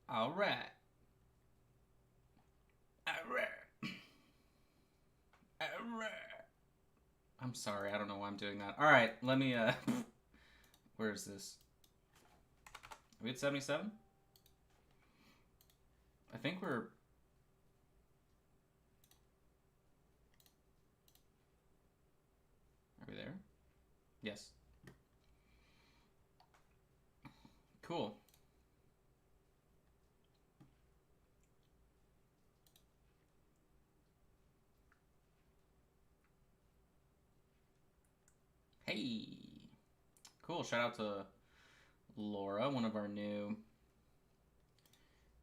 All right. All right. All right. I'm sorry. I don't know why I'm doing that. All right. Let me, where is this? Are we at 77? I think we're... Are we there? Yes. Cool. Hey. Cool. Shout out to Laura, one of our new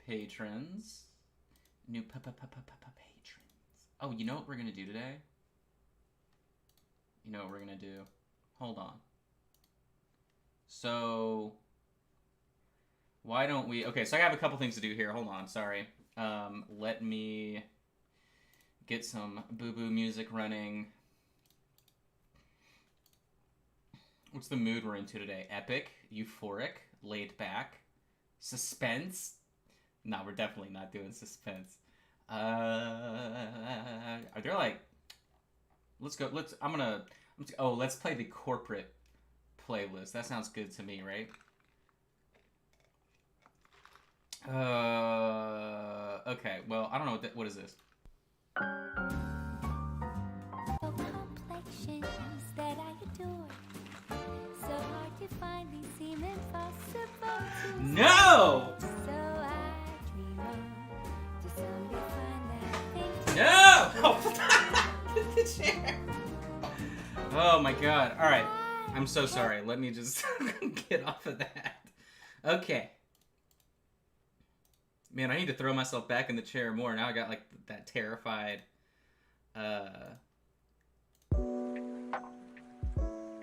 patrons. New patrons. Oh, you know what we're going to do today? You know what we're going to do? Hold on. So, why don't we... Okay, so I have a couple things to do here. Hold on, sorry. Let me get some boo-boo music running. What's the mood we're into today? Epic, euphoric, laid back, suspense. No, we're definitely not doing suspense. Are there like... Let's go, let's play the corporate playlist. That sounds good to me, right? Okay, well, I don't know what is this? That I adore. So hard to find, these seem impossible to No! So I dream on to someday find that thing. No! Get the chair. Oh my god. Alright. I'm so sorry. Let me just get off of that. Okay. Man, I need to throw myself back in the chair more. Now I got like that terrified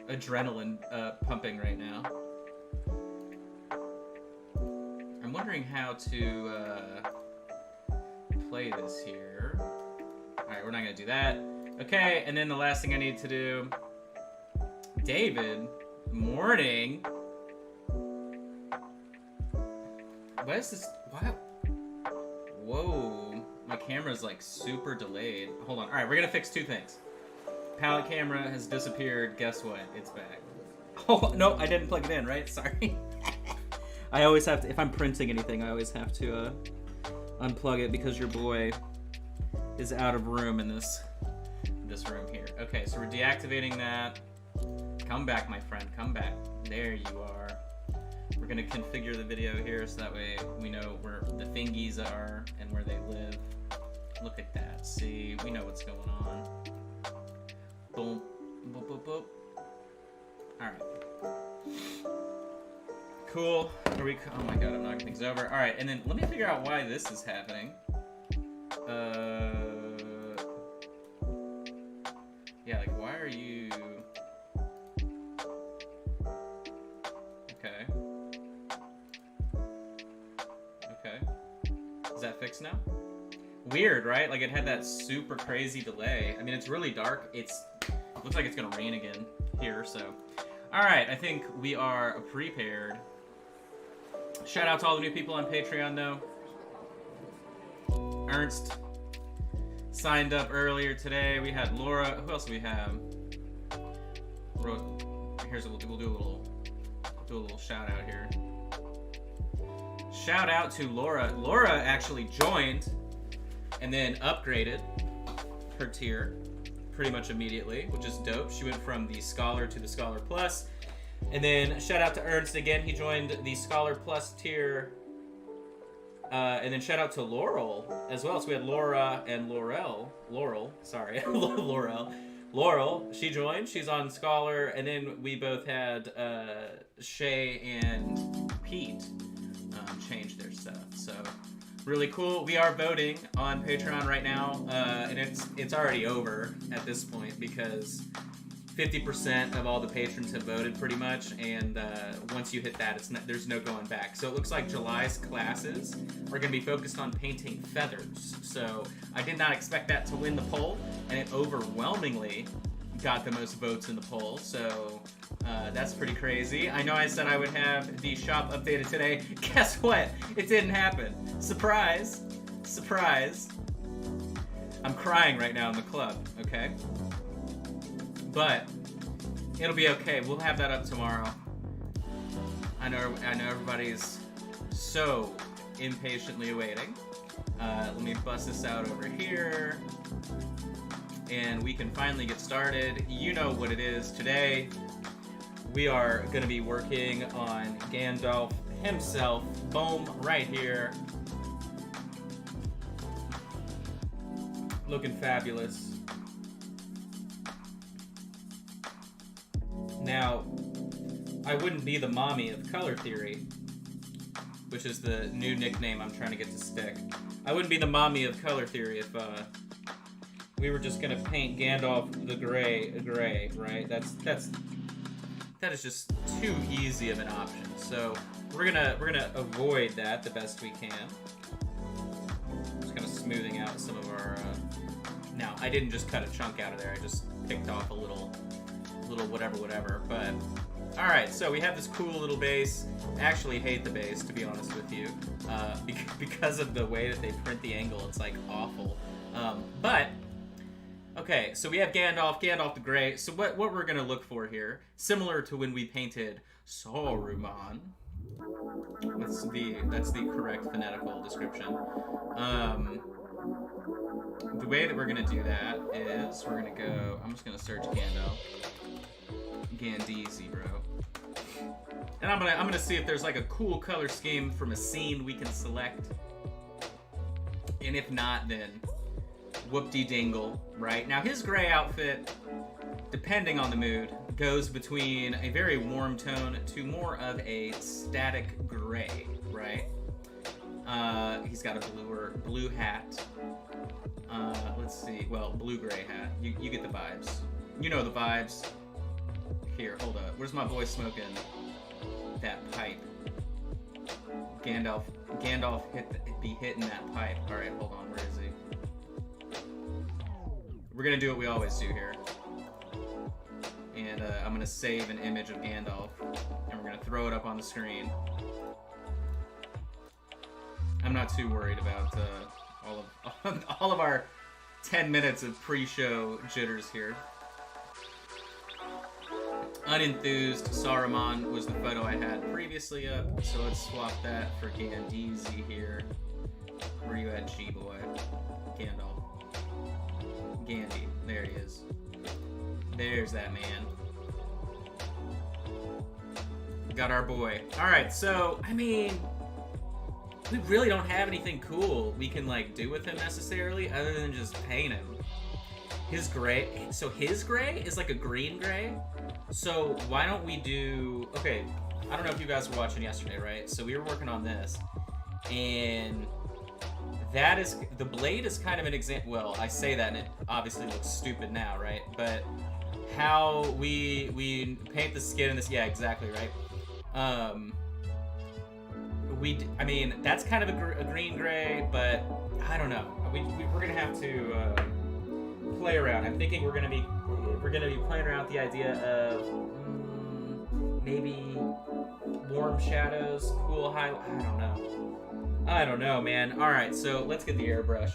adrenaline pumping right now. I'm wondering how to play this here. Alright, we're not gonna do that. Okay, and then the last thing I need to do... David, morning. What is this? What? Whoa. My camera's like super delayed. Hold on. Alright, we're gonna fix two things. Palette camera has disappeared. Guess what? It's back. Oh, no, I didn't plug it in, right? Sorry. I always have to, if I'm printing anything, I always have to unplug it because your boy is out of room in this room here. Okay, so we're deactivating that. Come back, my friend. Come back. There you are. We're going to configure the video here so that way we know where the thingies are and where they live. Look at that. See, we know what's going on. Boom. Boop, boop, boop. Alright. Cool. Are we... Oh my god, I'm knocking things over. Alright, and then let me figure out why this is happening. Yeah, like, why are you... Okay. Okay. Is that fixed now? Weird, right? Like, it had that super crazy delay. I mean, it's really dark. Looks like it's gonna rain again here, so... Alright, I think we are prepared. Shout out to all the new people on Patreon, though. Ernst signed up earlier today. We had Laura. Who else do we have? Here's what we'll do. A little shout out here. Shout out to Laura. Laura actually joined and then upgraded her tier pretty much immediately, which is dope. She went from the Scholar to the Scholar Plus. And then shout out to Ernst again. He joined the Scholar Plus tier. And then shout out to Laurel as well. So we had Laura and Laurel, sorry, Laurel, she joined. She's on Scholar. And then we both had Shay and Pete change their stuff. So really cool. We are voting on Patreon right now. And it's already over at this point because 50% of all the patrons have voted pretty much, and once you hit that, there's no going back. So it looks like July's classes are going to be focused on painting feathers. So I did not expect that to win the poll, and it overwhelmingly got the most votes in the poll, so that's pretty crazy. I know I said I would have the shop updated today. Guess what? It didn't happen. Surprise. Surprise. I'm crying right now in the club, okay? But it'll be okay. We'll have that up tomorrow. I know everybody's so impatiently awaiting. Let me bust this out over here. And we can finally get started. You know what it is. Today, we are going to be working on Gandalf himself. Boom, right here. Looking fabulous. Now, I wouldn't be the mommy of color theory, which is the new nickname I'm trying to get to stick. I wouldn't be the mommy of color theory if we were just gonna paint Gandalf the gray, right? That is just too easy of an option. So we're gonna avoid that the best we can. Just kind of smoothing out some of our. Now I didn't just cut a chunk out of there. I just picked off a little whatever. But all right, so we have this cool little base. I actually hate the base, to be honest with you, because of the way that they print the angle. It's like awful. But okay, so we have Gandalf the Grey. So what we're gonna look for here, similar to when we painted Saruman. That's the correct phonetical description. The way that we're gonna do that is we're gonna go. I'm just gonna search Gandalf. Gandeezy, bro. And I'm gonna see if there's like a cool color scheme from a scene we can select. And if not, then whoop-de-dingle, right? Now his gray outfit, depending on the mood, goes between a very warm tone to more of a static gray, right? He's got a blue hat. Let's see. Well, blue-gray hat. You get the vibes. You know the vibes. Here, hold up. Where's my boy smoking that pipe? Gandalf be hitting that pipe. All right, hold on. Where is he? We're gonna do what we always do here. And I'm gonna save an image of Gandalf, and we're gonna throw it up on the screen. I'm not too worried about all of our 10 minutes of pre-show jitters here. Unenthused Saruman was the photo I had previously up, so let's swap that for Gandeezy here. Where you at, G-boy? Gandalf. Gandhi. There he is. There's that man. Got our boy. Alright, so, I mean, we really don't have anything cool we can, like, do with him necessarily, other than just paint him. His gray is like a green gray. So why don't we do, okay, I don't know if you guys were watching yesterday, right? So we were working on this, and that is, the blade is kind of an example, well, I say that and it obviously looks stupid now, right? But how we paint the skin in this, yeah, exactly, right? I mean, that's kind of a green gray, but I don't know. We're gonna have to play around. I'm thinking we're gonna be playing around with the idea of maybe warm shadows, cool high. I don't know, man. All right, so let's get the airbrush,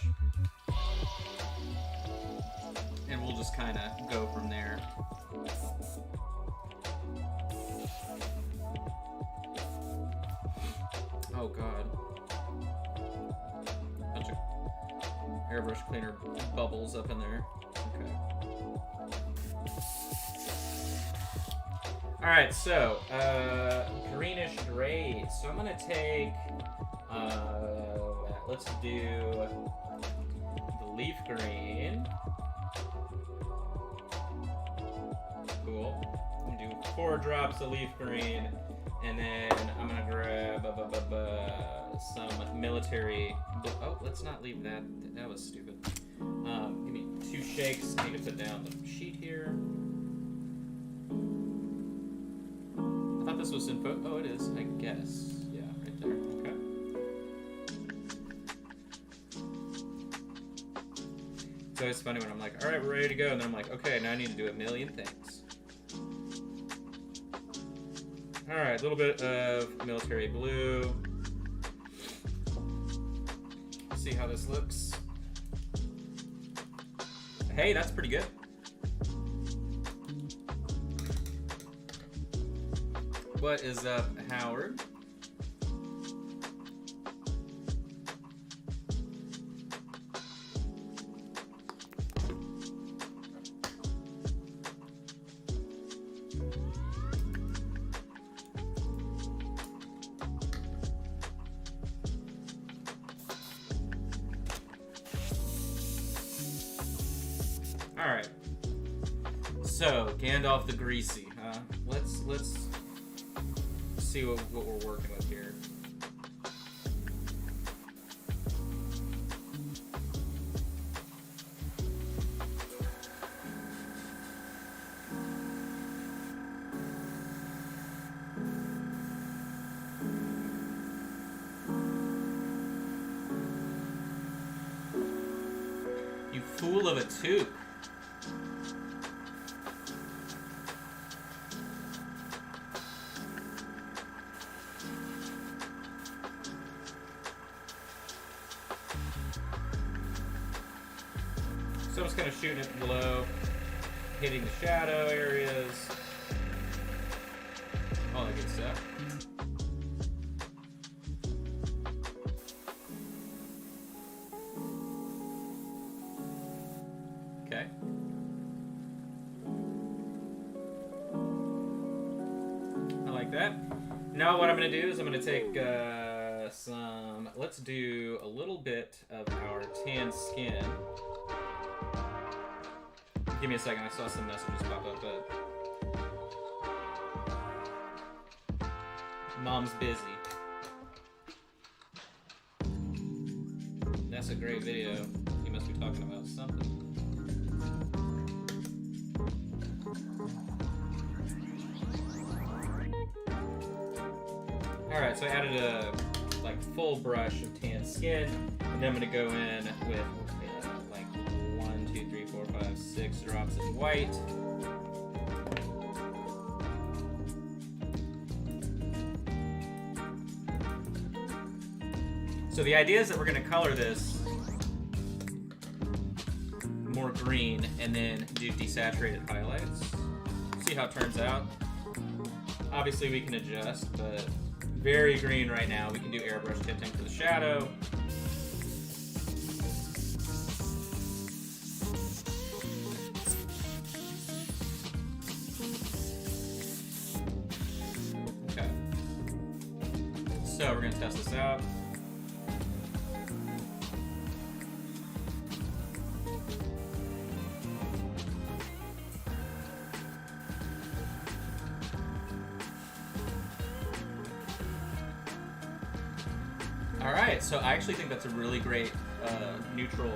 and we'll just kind of go from there. Oh God. Bunch of airbrush cleaner bubbles up in there. Okay. Alright, so, greenish gray. So I'm gonna take, let's do the leaf green. Cool. I'm gonna do 4 drops of leaf green. And then I'm gonna grab some military. Oh, let's not leave that. That was stupid. Give me 2 shakes. I need to put down the sheet here. I thought this was info. Oh, it is. I guess. Yeah, right there. Okay. It's always funny when I'm like, all right, we're ready to go. And then I'm like, okay, now I need to do a million things. All right, a little bit of military blue. See how this looks. Hey, that's pretty good. What is up, Howard? All right. So, Gandalf the Greasy, huh? Let's see what we're working with here. You fool of a toque. So I'm just kind of shooting it below, hitting the shadow areas, all that good stuff. Okay. I like that. Now what I'm going to do is I'm going to take let's do a little bit of our tan skin. Give me a second, I saw some messages pop up, but Mom's busy. That's a great video. He must be talking about something. Alright, so I added a full brush of tan skin, and then I'm going to go in with 6 drops in white. So the idea is that we're going to color this more green and then do desaturated highlights. See how it turns out. Obviously we can adjust, but very green right now. We can do airbrush tinting for the shadow. So we're going to test this out. All right, so I actually think that's a really great neutral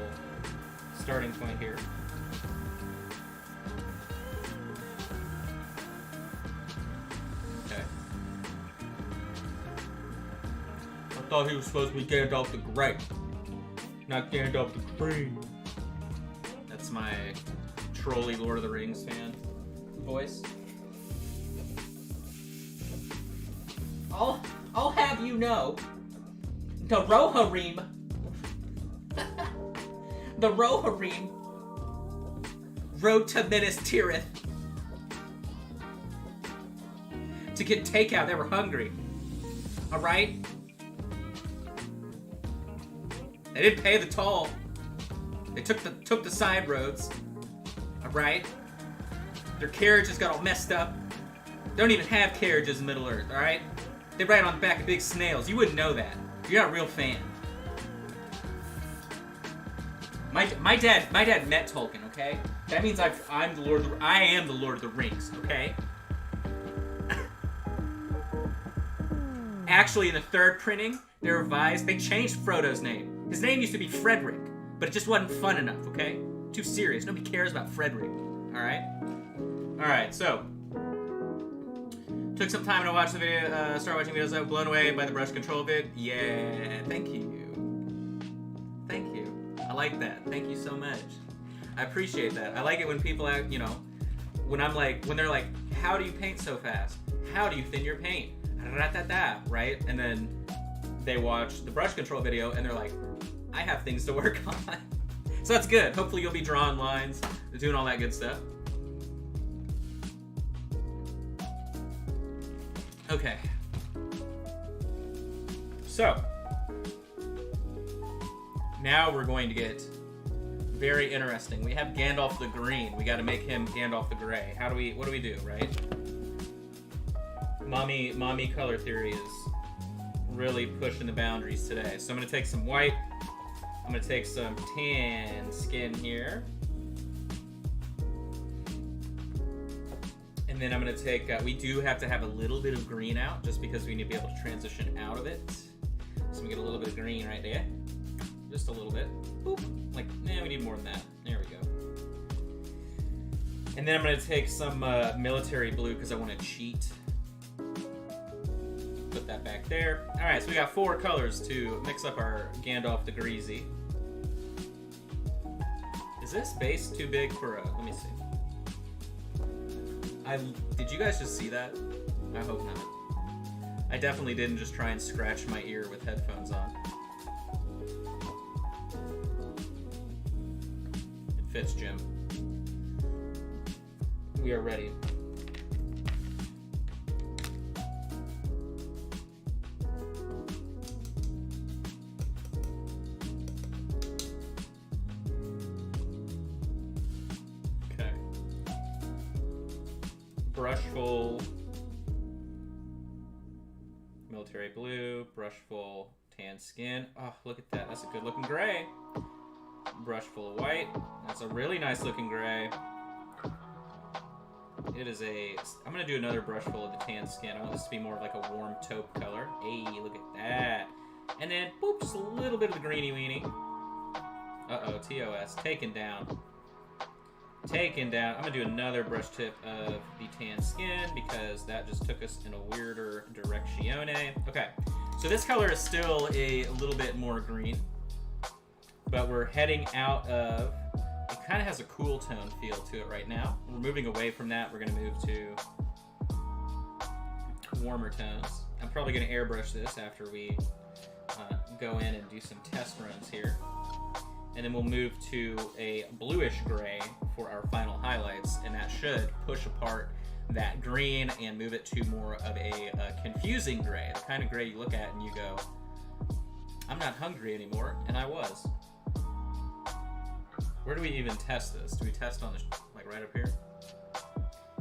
starting point here. I thought he was supposed to be Gandalf the Great, not Gandalf the Green. That's my trolly Lord of the Rings fan voice. I'll have you know, the Rohirrim, rode to Minas Tirith to get takeout. They were hungry. All right. They didn't pay the toll. They took the side roads. All right. Their carriages got all messed up. They don't even have carriages in Middle Earth. All right. They ride on the back of big snails. You wouldn't know that. You're not a real fan. My dad met Tolkien. Okay. That means I am the Lord of the Rings. Okay. Actually, in the third printing, they revised. They changed Frodo's name. His name used to be Frederick, but it just wasn't fun enough, okay? Too serious. Nobody cares about Frederick, all right? All right, so took some time to watch the video, start watching videos. I was blown away by the brush control vid. Yeah, thank you. Thank you. I like that. Thank you so much. I appreciate that. I like it when people act, you know, when I'm like, when they're like, how do you paint so fast? How do you thin your paint? Ra-ta-ta, right? And then they watch the brush control video and they're like, I have things to work on. So that's good. Hopefully you'll be drawing lines, doing all that good stuff. Okay. So, now we're going to get very interesting. We have Gandalf the Green. We got to make him Gandalf the Gray. What do we do, right? Mommy color theory is really pushing the boundaries today. So I'm going to take some white. I'm going to take some tan skin here. And then I'm going to take, we do have to have a little bit of green out just because we need to be able to transition out of it. So we get a little bit of green right there. Just a little bit. Boop. Like, we need more than that. There we go. And then I'm going to take some military blue because I want to cheat. Put that back there. Alright, so we got 4 colors to mix up our Gandalf the Greasy. Is this base too big for a... Let me see. Did you guys just see that? I hope not. I definitely didn't just try and scratch my ear with headphones on. It fits, Jim. We are ready. Okay. Brushful military blue, brushful tan skin. Oh, look at that. That's a good looking gray. Brushful of white. That's a really nice looking gray. It is a... I'm going to do another brushful of the tan skin. I want this to be more of like a warm taupe color. Hey, look at that. And then, boop, just a little bit of the greeny weeny. Uh-oh, TOS. Taken down. Taken down. I'm going to do another brush tip of the tan skin because that just took us in a weirder directione. Okay, so this color is still a little bit more green, but we're heading out of... It kind of has a cool tone feel to it right now. We're moving away from that. We're going to move to warmer tones. I'm probably going to airbrush this after we go in and do some test runs here. And then we'll move to a bluish gray for our final highlights, and that should push apart that green and move it to more of a confusing gray, the kind of gray you look at and you go, I'm not hungry anymore, and I was. Where do we even test this? Do we test on the, like right up here?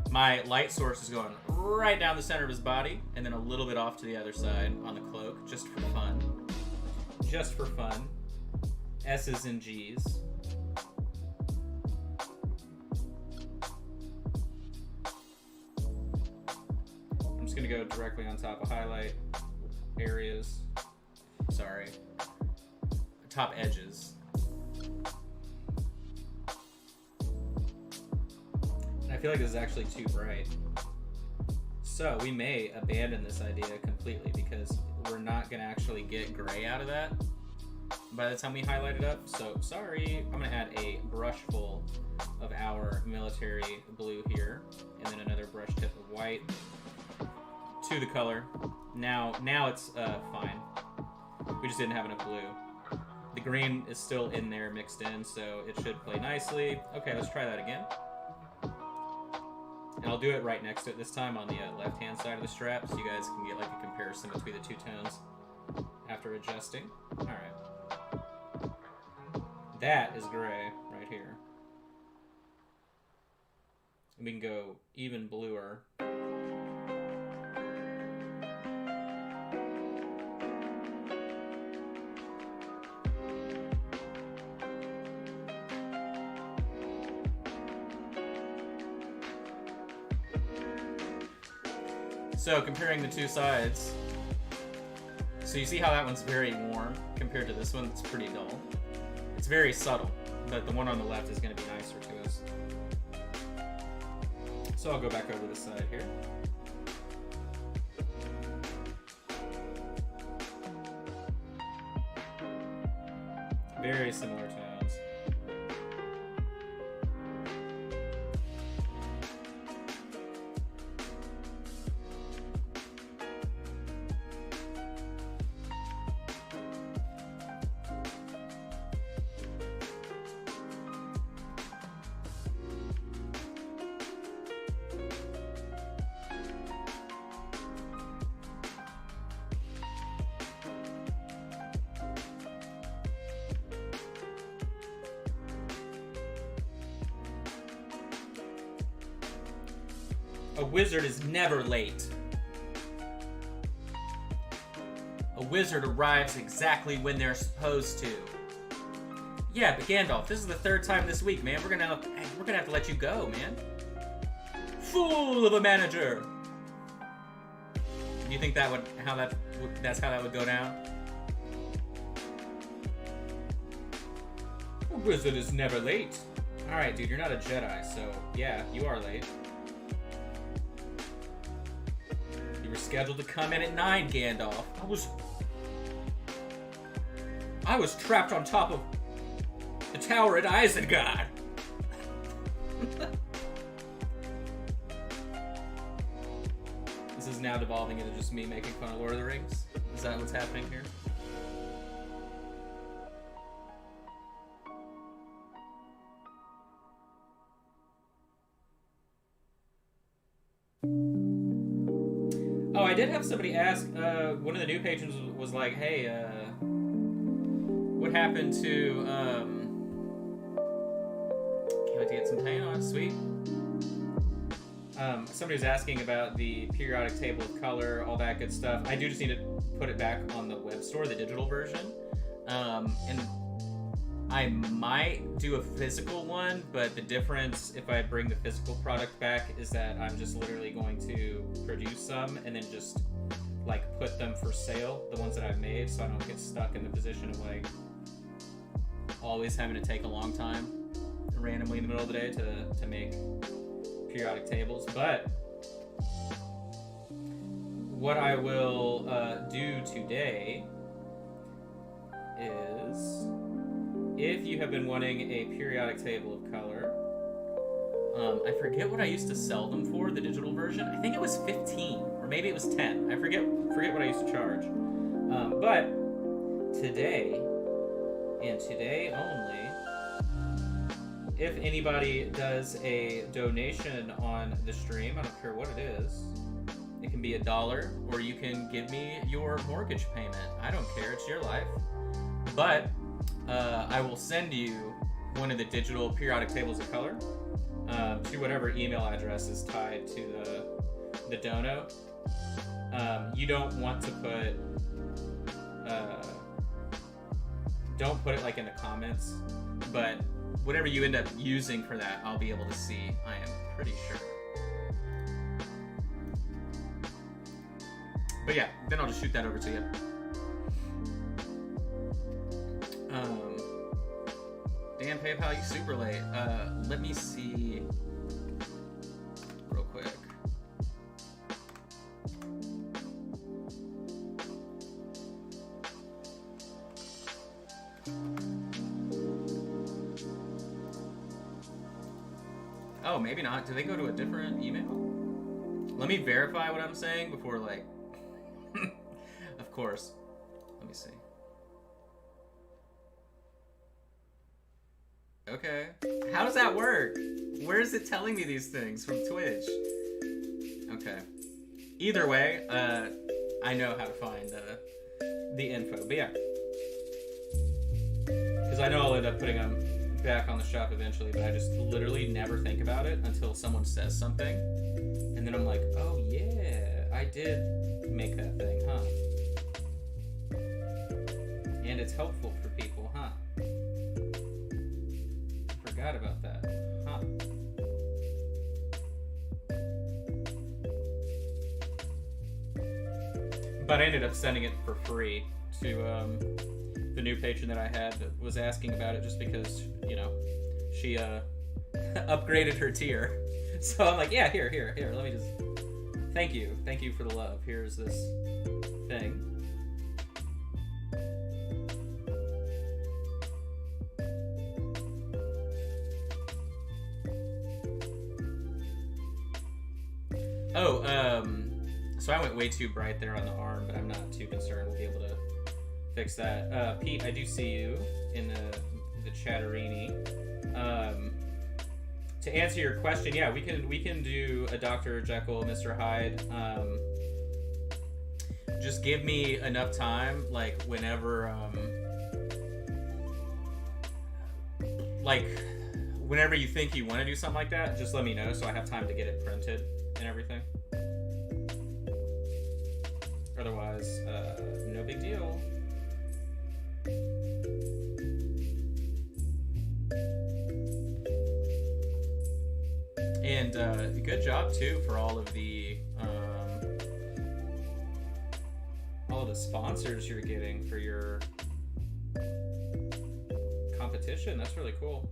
My light source is going right down the center of his body, and then a little bit off to the other side on the cloak, just for fun. Just for fun. S's and G's. I'm just gonna go directly on top of highlight areas. Sorry. Top edges. And I feel like this is actually too bright. So we may abandon this idea completely because we're not gonna actually get gray out of that by the time we highlight it up. So sorry, I'm gonna add a brush full of our military blue here, and then another brush tip of white to the color. Now it's fine. We just didn't have enough blue. The green is still in there mixed in, so it should play nicely. Okay, let's try that again. And I'll do it right next to it this time on the left-hand side of the strap, so you guys can get like a comparison between the two tones after adjusting. All right. That is gray right here. And we can go even bluer. So comparing the two sides, so you see how that one's very warm compared to this one that's pretty dull. It's very subtle, but the one on the left is going to be nicer to us. So I'll go back over this side here. Very similar tones. A wizard is never late. A wizard arrives exactly when they're supposed to. Yeah, but Gandalf, this is the third time this week, man. We're gonna have to let you go, man. Fool of a manager. Do you think that's how that would go down? A wizard is never late. All right, dude, you're not a Jedi, so yeah, you are late. You were scheduled to come in at 9, Gandalf. I was trapped on top of the tower at Isengard. This is now devolving into just me making fun of Lord of the Rings. Is that what's happening here? Oh, I did have somebody ask, one of the new patrons was like, hey, what happened to, can't wait to get some paint on, sweet. Somebody was asking about the periodic table of color, all that good stuff. I do just need to put it back on the web store, the digital version. And I might do a physical one, but the difference if I bring the physical product back is that I'm just literally going to produce some and then just like put them for sale, the ones that I've made, so I don't get stuck in the position of like always having to take a long time randomly in the middle of the day to make periodic tables. But what I will do today is, if you have been wanting a periodic table of color, I forget what I used to sell them for, the digital version. I think it was 15, or maybe it was 10. I forget what I used to charge. But today, and today only, if anybody does a donation on the stream, I don't care what it is, it can be $1, or you can give me your mortgage payment. I don't care, it's your life. But I will send you one of the digital periodic tables of color to whatever email address is tied to the dono. You don't want to put, don't put it like in the comments, but whatever you end up using for that, I'll be able to see, I am pretty sure. But yeah, then I'll just shoot that over to you. Damn, PayPal, you super late. Let me see real quick. Oh, maybe not. Do they go to a different email? Let me verify what I'm saying before, like... Of course. Let me see. Okay. How does that work? Where is it telling me these things? From Twitch. Okay. Either way, I know how to find the info. But yeah. Because I know I'll end up putting them back on the shop eventually, but I just literally never think about it until someone says something. And then I'm like, oh yeah, I did make that thing, huh? And it's helpful for people, huh? Forgot about that, huh? But I ended up sending it for free to the new patron that I had that was asking about it just because, you know, she upgraded her tier. So I'm like, yeah, here, let me just... Thank you for the love. Here's this thing. Oh, so I went way too bright there on the arm, but I'm not too concerned. We'll be able to fix that. Pete, I do see you in the chatterini. To answer your question, yeah, we can do a Dr. Jekyll, Mr. Hyde. Just give me enough time, like whenever you think you want to do something like that, just let me know so I have time to get it printed. and everything. Otherwise, no big deal. And good job too for all of the sponsors you're getting for your competition. That's really cool.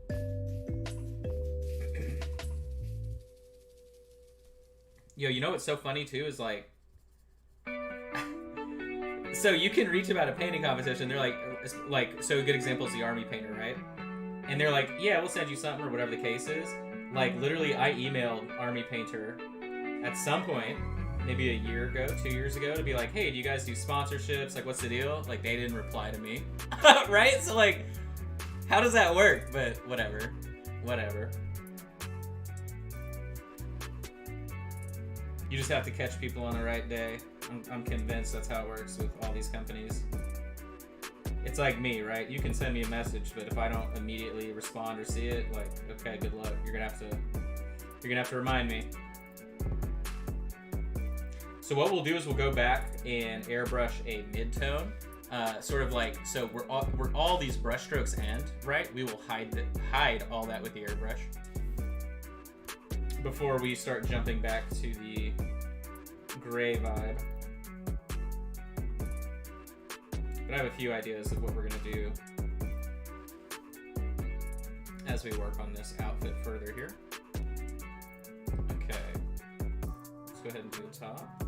Yo, you know what's so funny too is like, so you can reach about a painting competition. They're like, so a good example is the army painter, right? And they're like, yeah, we'll send you something or whatever the case is. Like literally, I emailed army painter at some point, maybe a year ago, 2 years ago, to be like, hey, do you guys do sponsorships? Like, what's the deal? Like, they didn't reply to me, right? So like, how does that work? But whatever. You just have to catch people on the right day. I'm convinced that's how it works with all these companies. It's like me, right? You can send me a message, but if I don't immediately respond or see it, like, okay, good luck. You're gonna have to remind me. So what we'll do is we'll go back and airbrush a mid-tone, sort of like, so where all these brush strokes end, right? We will hide all that with the airbrush before we start jumping back to the gray vibe. But I have a few ideas of what we're gonna do as we work on this outfit further here. Okay, let's go ahead and do the top.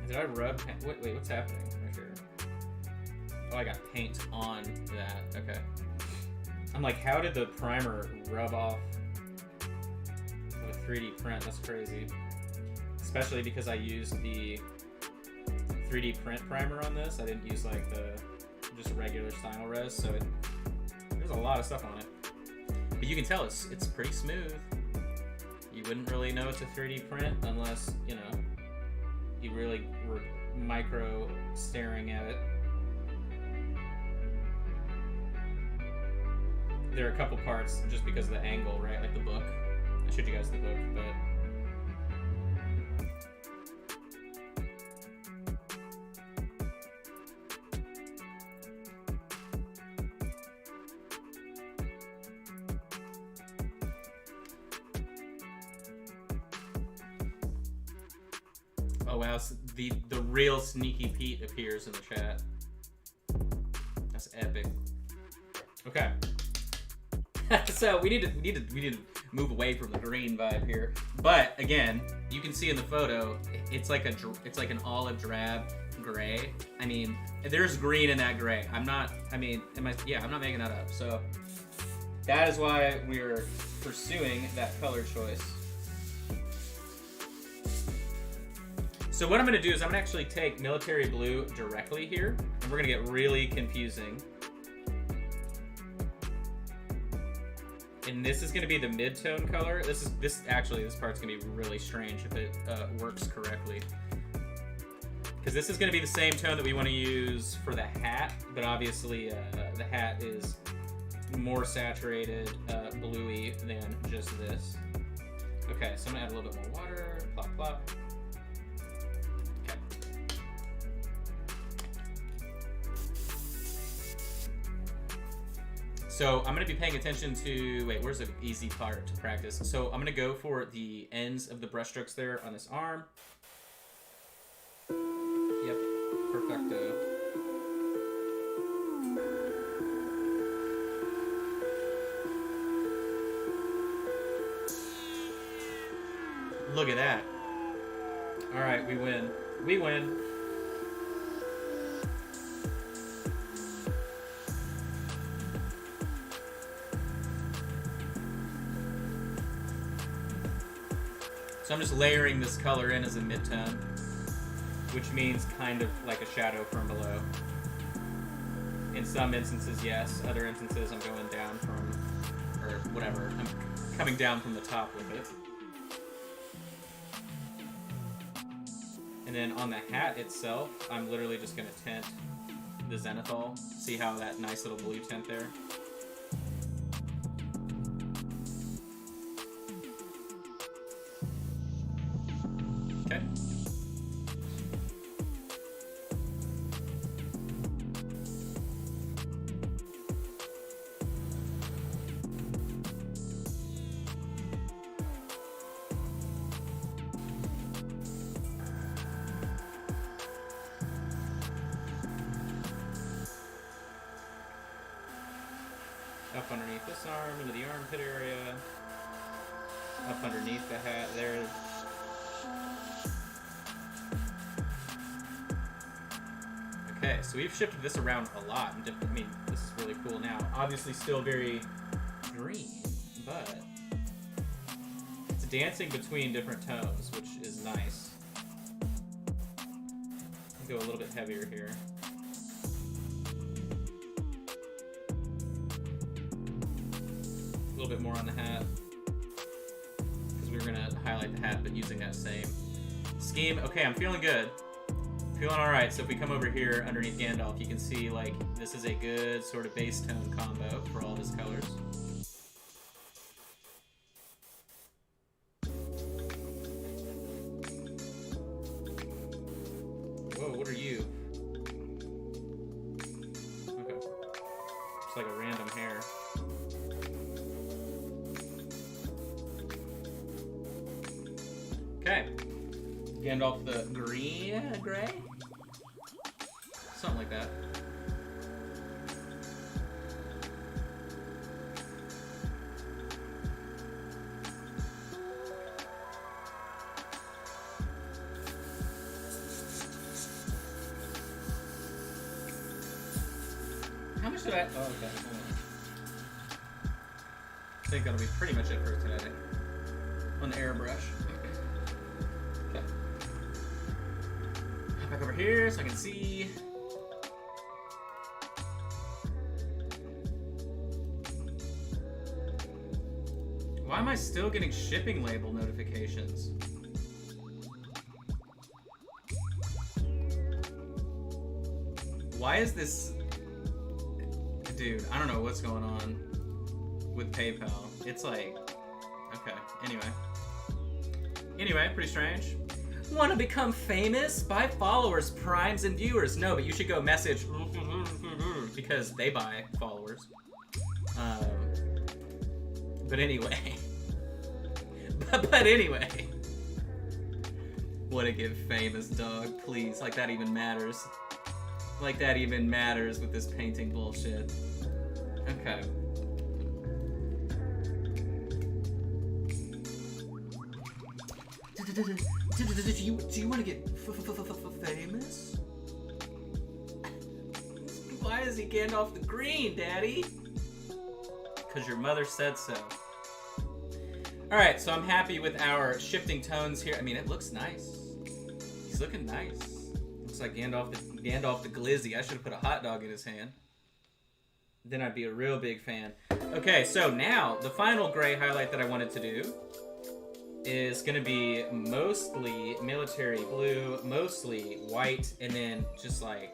Did I rub? Wait, what's happening right here? Oh, I got paint on that. Okay. I'm like, how did the primer rub off of a 3D print? That's crazy. Especially because I used the 3D print primer on this. I didn't use like the just regular Stynylrez, so there's a lot of stuff on it. But you can tell it's pretty smooth. You wouldn't really know it's a 3D print unless, you know, you really were micro staring at it. There are a couple parts just because of the angle, right? Like the book. I showed you guys the book, but oh wow, so the real Sneaky Pete appears in the chat. That's epic. Okay. So we need to move away from the green vibe here. But again, you can see in the photo, it's like an olive drab gray. I mean, there's green in that gray. I'm not making that up. So that is why we're pursuing that color choice. So what I'm gonna do is I'm gonna actually take military blue directly here, and we're gonna get really confusing. And this is going to be the mid-tone color. This part's going to be really strange if it works correctly. Because this is going to be the same tone that we want to use for the hat, but obviously the hat is more saturated bluey than just this. Okay, so I'm going to add a little bit more water. Plop, plop. Okay. So I'm going to be paying attention to, wait, where's the easy part to practice? So I'm going to go for the ends of the brush strokes there on this arm. Yep, perfecto. Look at that. All right, we win. We win. So I'm just layering this color in as a mid-tone, which means kind of like a shadow from below. In some instances, yes. Other instances, I'm going down from, or whatever. I'm coming down from the top with it. And then on the hat itself, I'm literally just gonna tint the zenithal. See how that nice little blue tint there? Okay. Up underneath this arm, into the armpit area. Up underneath the hat there. Okay, so we've shifted this around a lot. I mean, this is really cool now. Obviously still very green, but it's dancing between different tones, which is nice. I'll go a little bit heavier here. A little bit more on the hat, because we were gonna highlight the hat, but using that same scheme. Okay, I'm feeling good. Feeling all right. So if we come over here underneath Gandalf, you can see like this is a good sort of base tone combo for all of his colors. Whoa, what are you? Okay, it's like a random hair. Okay, Gandalf the gray? Something like that. How much did I... Oh, okay. I think that'll be pretty much it for today. On the airbrush. Okay. Back over here so I can see. Why am I still getting shipping label notifications? Why is this... Dude, I don't know what's going on with PayPal. It's like... Okay, anyway, pretty strange. Want to become famous? Buy followers, primes, and viewers. No, but you should go message because they buy followers. But anyway. but anyway. Want to get famous, dog. Please. Like that even matters. Like that even matters with this painting bullshit. Okay. Do you want to get famous? Why is he Gandalf the Green, Daddy? Because your mother said so. Alright, so I'm happy with our shifting tones here. I mean, it looks nice. He's looking nice. Looks like Gandalf the Glizzy. I should have put a hot dog in his hand. Then I'd be a real big fan. Okay, so now, the final gray highlight that I wanted to do is going to be mostly military blue, mostly white, and then just like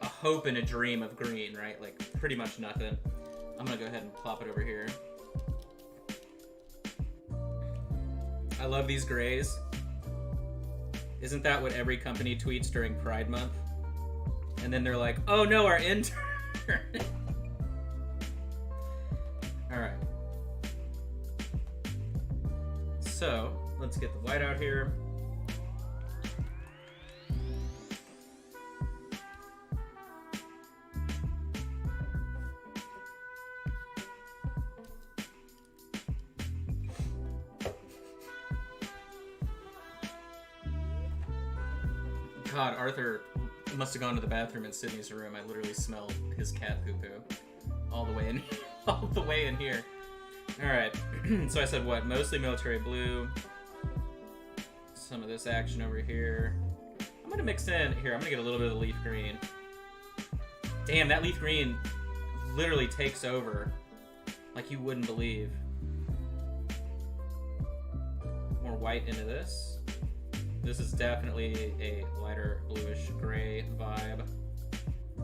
a hope and a dream of green, right? Like pretty much nothing. I'm going to go ahead and plop it over here. I love these grays. Isn't that what every company tweets during Pride Month? And then they're like, oh no, our intern. Alright. So, let's get the white out here. God, Arthur must have gone to the bathroom in Sydney's room. I literally smelled his cat poo-poo all the way in, all the way in here. All right. So I said what? Mostly military blue. Some of this action over here. I'm gonna mix in here. I'm gonna get a little bit of leaf green. Damn, that leaf green literally takes over, like you wouldn't believe. More white into this. This is definitely a lighter bluish gray vibe.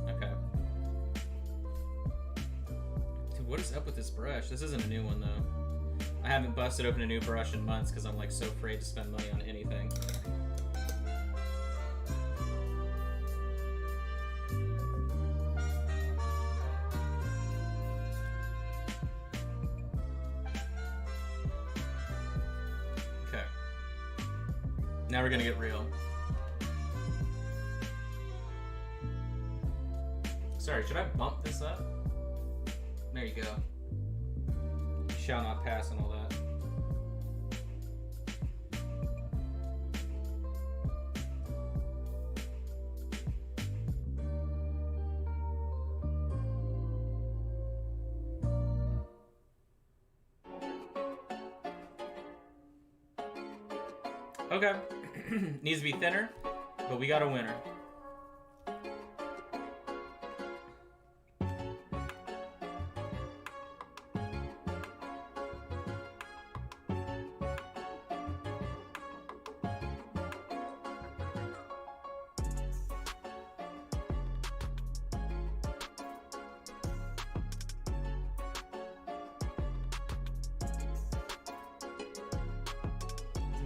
Okay. Dude, what is up with this brush? This isn't a new one though. I haven't busted open a new brush in months because I'm like so afraid to spend money on anything. Okay. Now we're gonna get real. Sorry, should I bump this up? There you go. Shall not pass and all that. Okay. Needs to be thinner, but we got a winner.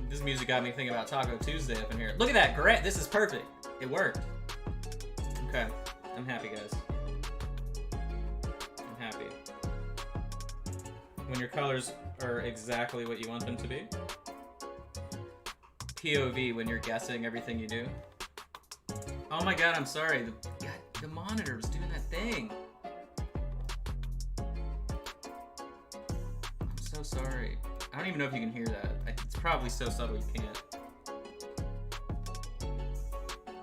This music got me thinking about Taco Tuesday up in here. Look at that, great. This is perfect. It worked. Okay, I'm happy, guys. I'm happy. When your colors are exactly what you want them to be. POV, when you're guessing everything you do. Oh my god, I'm sorry. The monitor was doing that thing. I'm so sorry. I don't even know if you can hear that. It's probably so subtle you can't.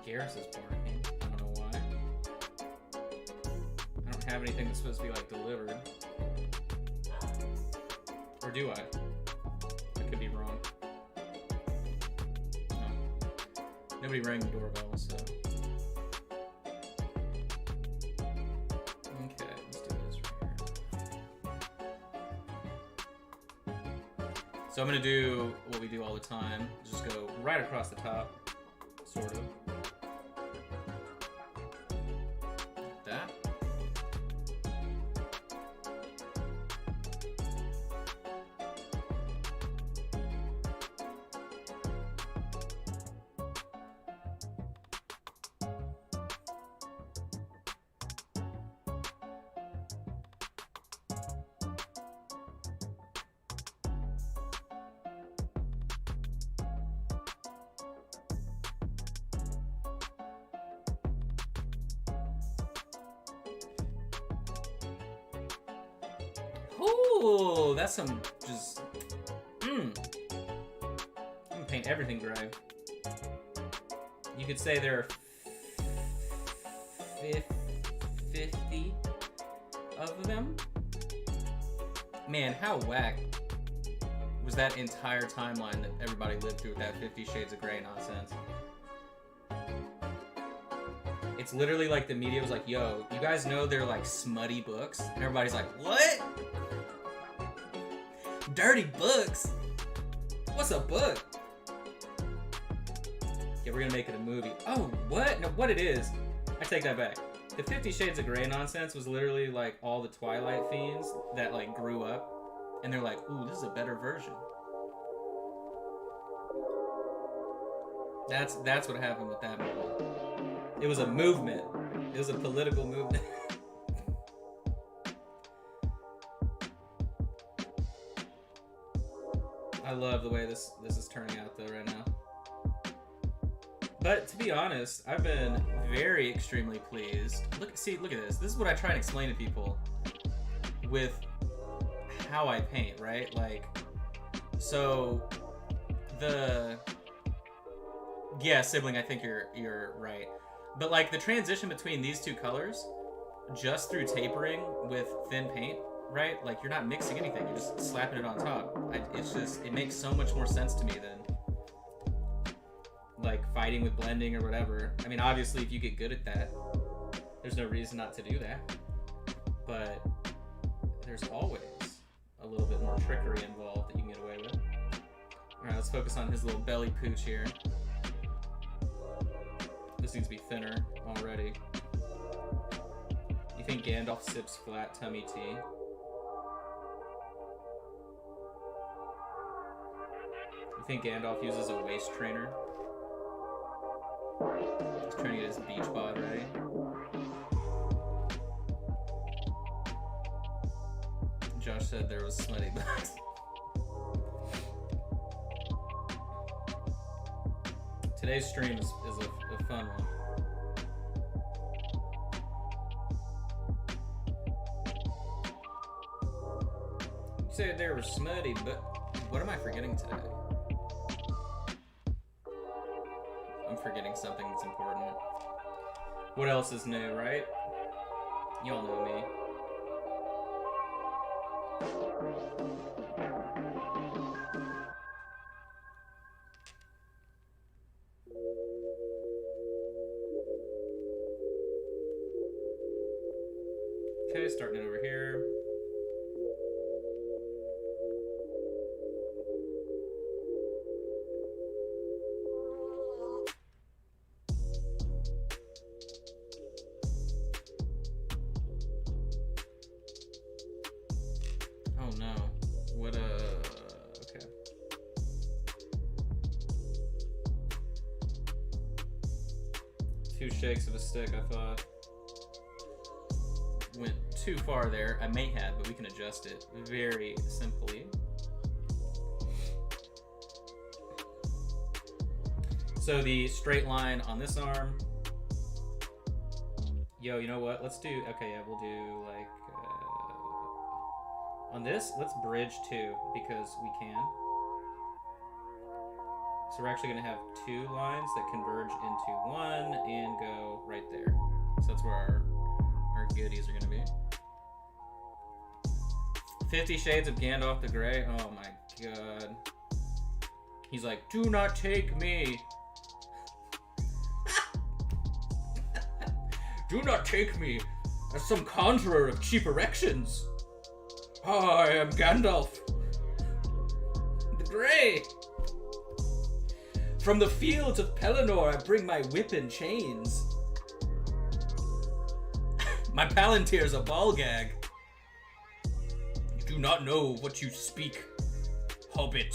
Garrus is barking. I don't know why. I don't have anything that's supposed to be like delivered. Or do I? I could be wrong. No. Nobody rang the doorbell, so. Okay, let's do this right here. So I'm gonna do what we do all the time. Just go right across the top, sort of. Like that. Ooh, that's some just. I'm gonna paint everything gray. You could say there are 50 of them. Man, how whack was that entire timeline that everybody lived through with that 50 Shades of Grey nonsense? It's literally like the media was like, yo, you guys know they're like smutty books? And everybody's like, what? Dirty books? What's a book? Yeah, we're gonna make it a movie. Oh, what? No, what it is, I take that back. The 50 Shades of Grey nonsense was literally like all the Twilight fiends that like grew up and they're like, ooh, this is a better version. That's what happened with that movie. It was a movement. It was a political movement. I love the way this is turning out though right now. But to be honest, I've been very extremely pleased. Look at this. This is what I try and explain to people with how I paint, right? Like, so sibling, I think you're right. But like the transition between these two colors, just through tapering with thin paint, right? Like you're not mixing anything, you're just slapping it on top. It makes so much more sense to me than like fighting with blending or whatever. I mean, obviously if you get good at that, there's no reason not to do that. But there's always a little bit more trickery involved that you can get away with. All right, let's focus on his little belly pooch here. This needs to be thinner already. You think Gandalf sips flat tummy tea? You think Gandalf uses a waist trainer? He's trying to get his beach bod ready. Josh said there was smutty bugs. Today's stream is a fun one. You said there was smutty, but what am I forgetting today? I'm forgetting something that's important. What else is new, right? Y'all know me. Okay, starting it over here. Oh no. What okay. Two shakes of a stick, I thought. Went too far there. I may have, but we can adjust it very simply. So the straight line on this arm. Yo, you know what? Let's do, okay, yeah, we'll do like, on this, let's bridge two because we can. So we're actually gonna have two lines that converge into one and go right there. So that's where our goodies are gonna be. 50 Shades of Gandalf the Grey. Oh my god. He's like, do not take me. Do not take me as some conjurer of cheap erections. I am Gandalf the Grey. From the fields of Pelennor I bring my whip and chains. My Palantir's a ball gag. You do not know what you speak, hobbit.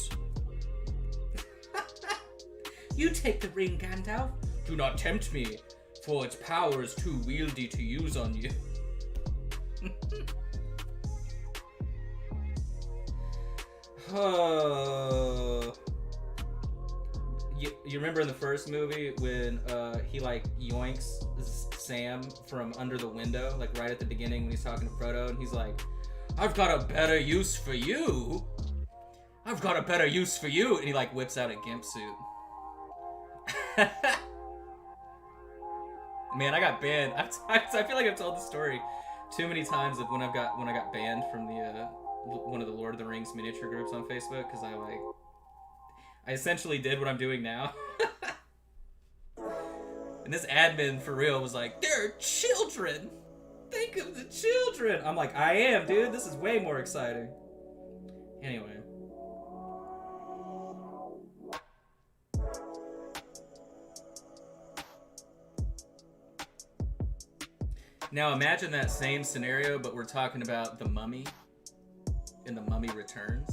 You take the ring, Gandalf. Do not tempt me, for its power is too wieldy to use on you. You remember in the first movie when he like yoinks Sam from under the window, like right at the beginning when he's talking to Frodo, and he's like, I've got a better use for you. I've got a better use for you. And he like whips out a gimp suit. Man, I got banned. I feel like I've told the story too many times of when I got banned from the one of the Lord of the Rings miniature groups on Facebook because I essentially did what I'm doing now. And this admin for real was like, "There are children. Think of the children." I'm like, I am, dude. This is way more exciting. Anyway. Now imagine that same scenario, but we're talking about the Mummy in The Mummy Returns.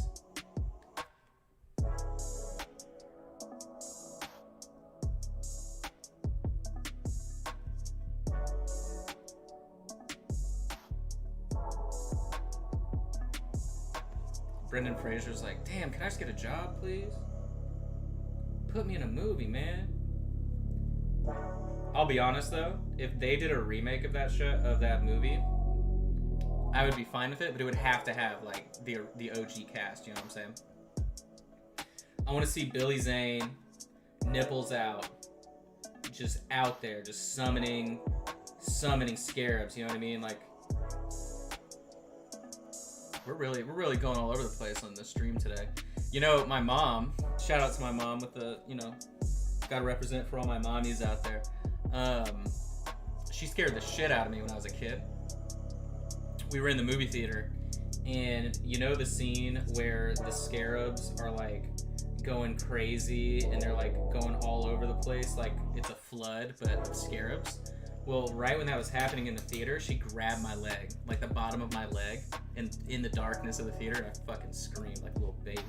Brendan Fraser's like, damn, can I just get a job, please? Put me in a movie, man. I'll be honest though, if they did a remake of that movie, I would be fine with it, but it would have to have like the OG cast, you know what I'm saying? I want to see Billy Zane, nipples out, just out there, just summoning scarabs, you know what I mean? Like, we're really going all over the place on this stream today. You know, my mom, shout out to my mom with the, you know, gotta represent for all my mommies out there. She scared the shit out of me when I was a kid. We were in the movie theater, and you know the scene where the scarabs are like going crazy and they're like going all over the place like it's a flood but of scarabs. Well, right when that was happening in the theater, she grabbed my leg, like the bottom of my leg, and in the darkness of the theater, I fucking screamed like a little baby.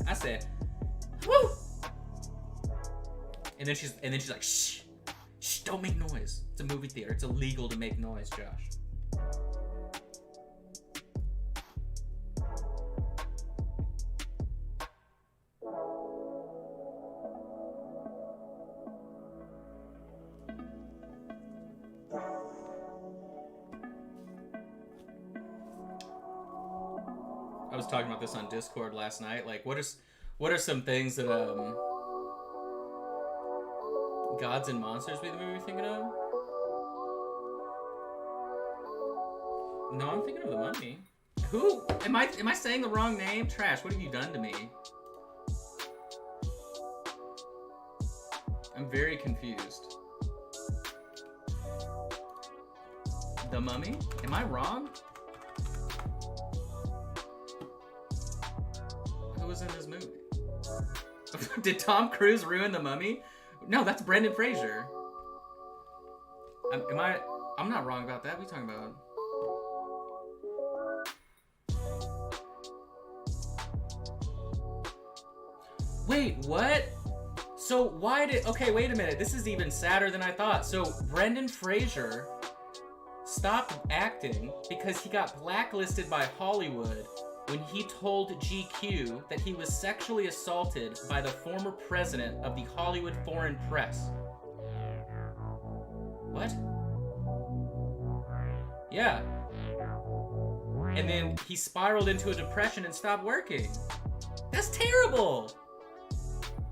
I said, "Woo!" And then she's like, "Shh, shh, don't make noise. It's a movie theater. It's illegal to make noise, Josh." I was talking about this on Discord last night. Like, what are some things that Gods and Monsters be the movie you're thinking of? No, I'm thinking of The Mummy. Who am I saying the wrong name? Trash, what have you done to me? I'm very confused. The Mummy? Am I wrong? Who was in this movie? Did Tom Cruise ruin The Mummy? No, that's Brendan Fraser. I'm not wrong about that. What are you talking about? Wait, what? So why did... Okay, wait a minute. This is even sadder than I thought. So Brendan Fraser stopped acting because he got blacklisted by Hollywood when he told GQ that he was sexually assaulted by the former president of the Hollywood Foreign Press. What? Yeah. And then he spiraled into a depression and stopped working. That's terrible!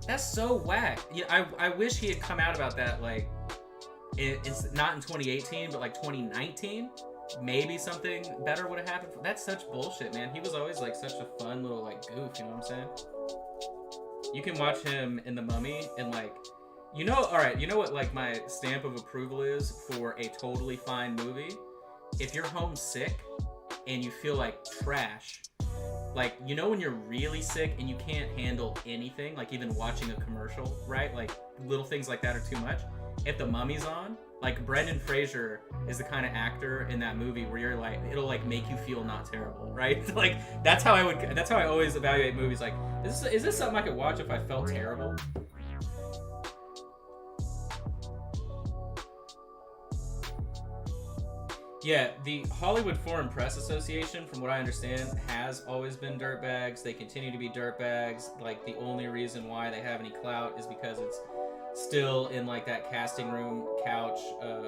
That's so whack. Yeah, I wish he had come out about that, like, it's not in 2018, but like 2019. Maybe something better would have happened. That's such bullshit, man. He was always like such a fun little like goof, you know what I'm saying? You can watch him in The Mummy and like, you know, alright, you know what like my stamp of approval is for a totally fine movie? If you're homesick and you feel like trash, like, you know when you're really sick and you can't handle anything, like even watching a commercial, right? Like little things like that are too much. If The Mummy's on, like Brendan Fraser is the kind of actor in that movie where you're like, it'll like make you feel not terrible, right? Like that's how I always evaluate movies. Like, is this something I could watch if I felt terrible? Yeah, the Hollywood Foreign Press Association, from what I understand, has always been dirtbags. They continue to be dirtbags. Like, the only reason why they have any clout is because it's still in, like, that casting room couch,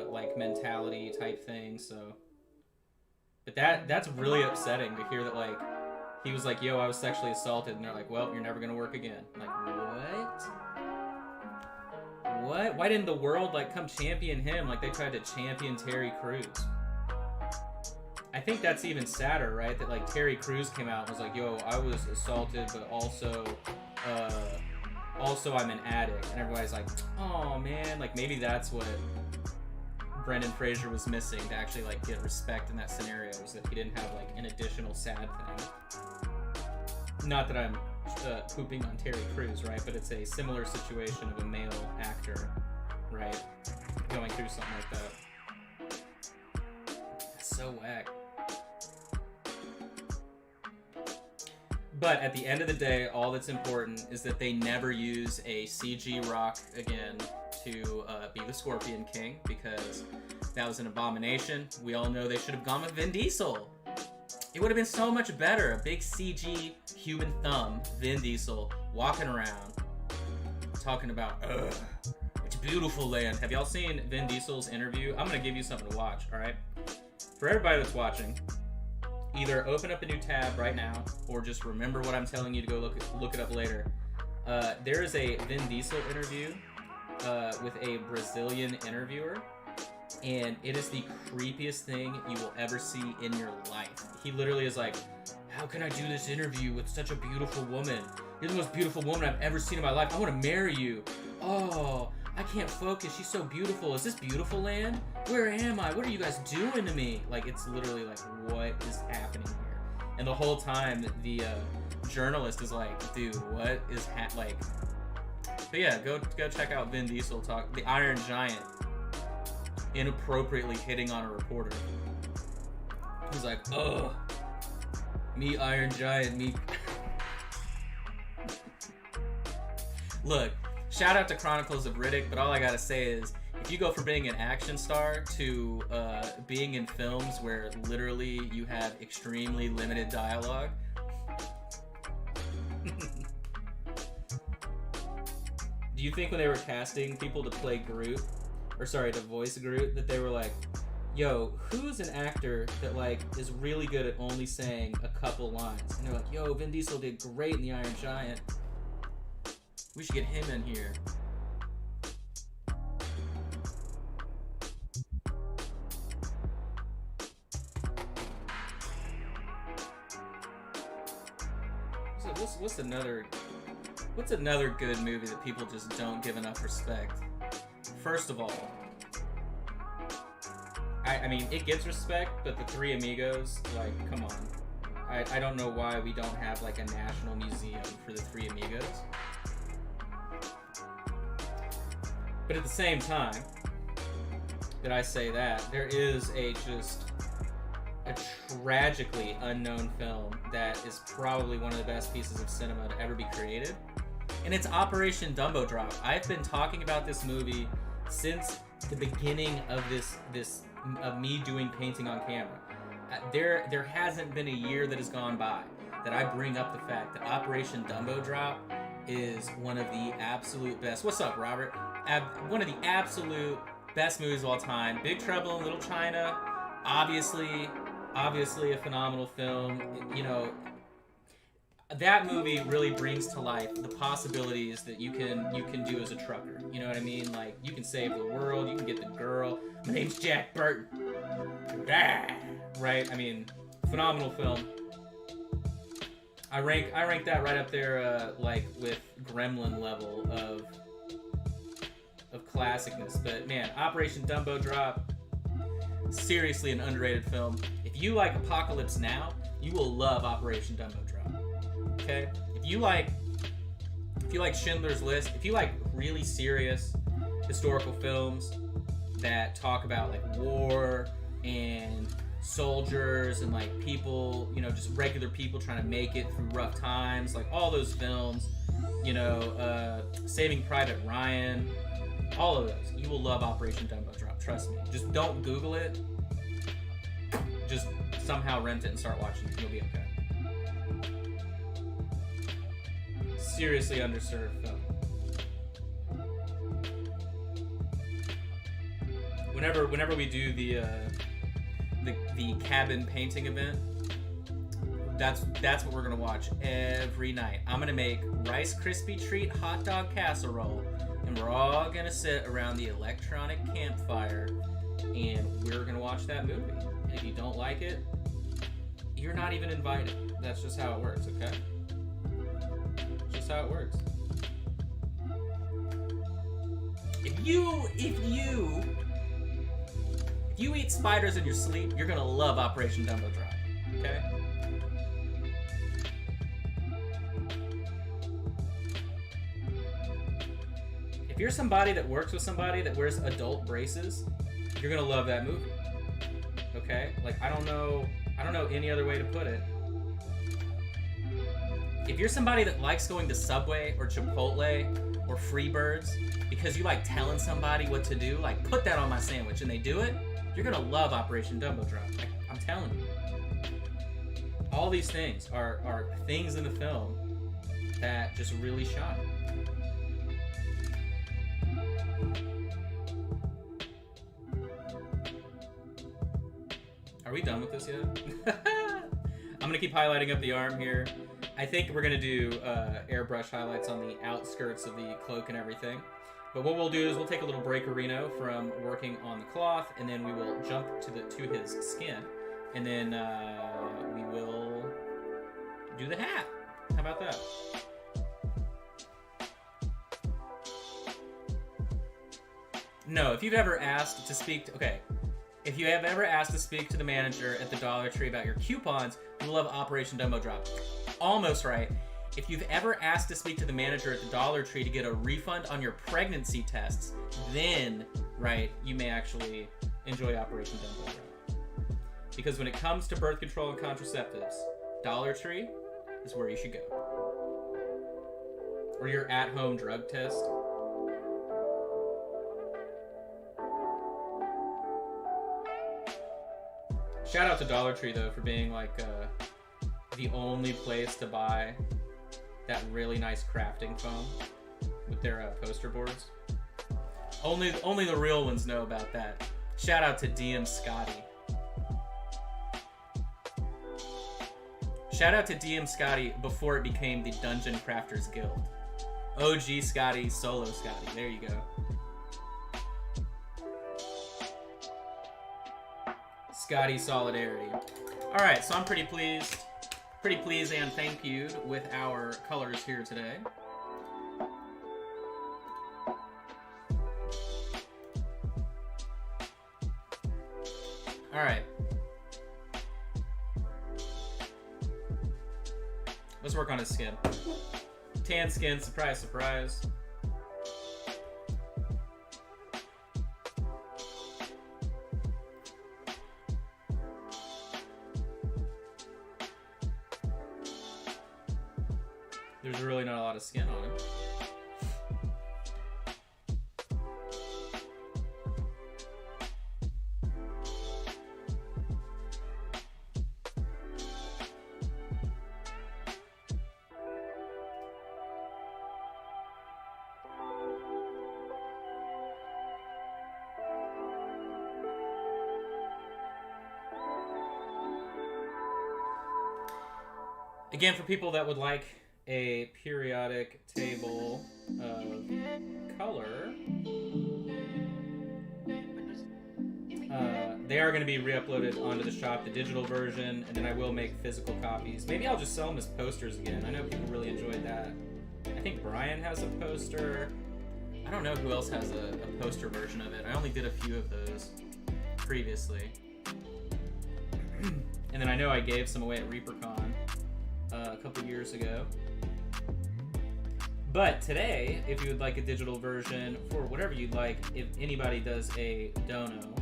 like, mentality type thing, so... But that's really upsetting to hear that, like, he was like, yo, I was sexually assaulted, and they're like, well, you're never gonna work again. Like, what? What? Why didn't the world, like, come champion him like they tried to champion Terry Crews? I think that's even sadder, right? That like Terry Crews came out and was like, yo, I was assaulted, but also I'm an addict. And everybody's like, oh man, like maybe that's what Brendan Fraser was missing to actually like get respect in that scenario, was that he didn't have like an additional sad thing. Not that I'm pooping on Terry Crews, right? But it's a similar situation of a male actor, right? Going through something like that. That's so whack. But at the end of the day, all that's important is that they never use a CG rock again to be the Scorpion King, because that was an abomination. We all know they should have gone with Vin Diesel. It would have been so much better. A big CG human thumb, Vin Diesel, walking around, talking about, it's beautiful land. Have y'all seen Vin Diesel's interview? I'm going to give you something to watch, all right? For everybody that's watching, either open up a new tab right now, or just remember what I'm telling you to go look it up later. There is a Vin Diesel interview with a Brazilian interviewer, and it is the creepiest thing you will ever see in your life. He literally is like, how can I do this interview with such a beautiful woman? You're the most beautiful woman I've ever seen in my life. I want to marry you. Oh, I can't focus. She's so beautiful. Is this beautiful land? Where am I? What are you guys doing to me? Like, it's literally like, what is happening here? And the whole time, the journalist is like, dude, what is like? But yeah, go check out Vin Diesel talk the Iron Giant inappropriately hitting on a reporter. He's like, oh, me Iron Giant, me. Look, shout out to Chronicles of Riddick, but all I gotta say is, if you go from being an action star to being in films where literally you have extremely limited dialogue, do you think when they were casting people to play Groot, or sorry, to voice Groot, that they were like, yo, who's an actor that like is really good at only saying a couple lines? And they're like, yo, Vin Diesel did great in the Iron Giant. We should get him in here. So what's another good movie that people just don't give enough respect? First of all, I mean, it gets respect, but the Three Amigos, like, come on. I don't know why we don't have like a national museum for the Three Amigos. But at the same time that I say that, there is a tragically unknown film that is probably one of the best pieces of cinema to ever be created, and it's Operation Dumbo Drop. I've been talking about this movie since the beginning of of me doing painting on camera. There hasn't been a year that has gone by that I bring up the fact that Operation Dumbo Drop is one of the absolute best. What's up, Robert? One of the absolute best movies of all time. Big Trouble in Little China, obviously a phenomenal film. You know, that movie really brings to life the possibilities that you can do as a trucker. You know what I mean? Like, you can save the world, you can get the girl. My name's Jack Burton. Right? I mean, phenomenal film. I rank that right up there, like with Gremlin level of classicness. But man, Operation Dumbo Drop, seriously an underrated film. If you like Apocalypse Now, you will love Operation Dumbo Drop. Okay? If you like Schindler's List, if you like really serious historical films that talk about like war and soldiers and like people, you know, just regular people trying to make it through rough times, like all those films, you know, Saving Private Ryan, all of those, you will love Operation Dumbo Drop. Trust me. Just don't Google it. Just somehow rent it and start watching it. You'll be okay. Seriously underserved film. Whenever we do the cabin painting event, that's what we're gonna watch every night. I'm gonna make Rice Krispie Treat hot dog casserole, and we're all gonna sit around the electronic campfire, and we're gonna watch that movie. And if you don't like it, you're not even invited. That's just how it works, okay? Just how it works. If you eat spiders in your sleep, you're gonna love Operation Dumbo Drop, okay? If you're somebody that works with somebody that wears adult braces, you're gonna love that movie, okay? Like, I don't know any other way to put it. If you're somebody that likes going to Subway or Chipotle or Freebirds because you like telling somebody what to do, like, put that on my sandwich, and they do it, you're gonna love Operation Dumbo Drop. I'm telling you. All these things are things in the film that just really shine. Are we done with this yet? I'm gonna keep highlighting up the arm here. I think we're gonna do airbrush highlights on the outskirts of the cloak and everything. But what we'll do is we'll take a little breakerino from working on the cloth, and then we will jump to his skin, and then we will do the hat. How about that? No, if you've ever asked to speak to, okay, If you have ever asked to speak to the manager at the Dollar Tree about your coupons, we love Operation Dumbo Drop. Almost right. If you've ever asked to speak to the manager at the Dollar Tree to get a refund on your pregnancy tests, then, right, you may actually enjoy Operation Dumbo Drop. Because when it comes to birth control and contraceptives, Dollar Tree is where you should go. Or your at-home drug test. Shout out to Dollar Tree, though, for being like the only place to buy that really nice crafting foam with their poster boards. Only the real ones know about that. Shout out to DM Scotty. Shout out to DM Scotty before it became the Dungeon Crafters Guild. OG Scotty, solo Scotty. There you go. Scotty solidarity. All right, so I'm pretty pleased and thank you with our colors here today. All right. Let's work on his skin. Tan skin, surprise, surprise. There's really not a lot of skin on him. Again, for people that would like a periodic table of color, they are going to be re-uploaded onto the shop, the digital version, and then I will make physical copies. Maybe I'll just sell them as posters again. I know people really enjoyed that. I think Brian has a poster. I don't know who else has a poster version of it. I only did a few of those previously. And then I know I gave some away at ReaperCon a couple years ago. But today, if you would like a digital version for whatever you'd like, if anybody does a dono,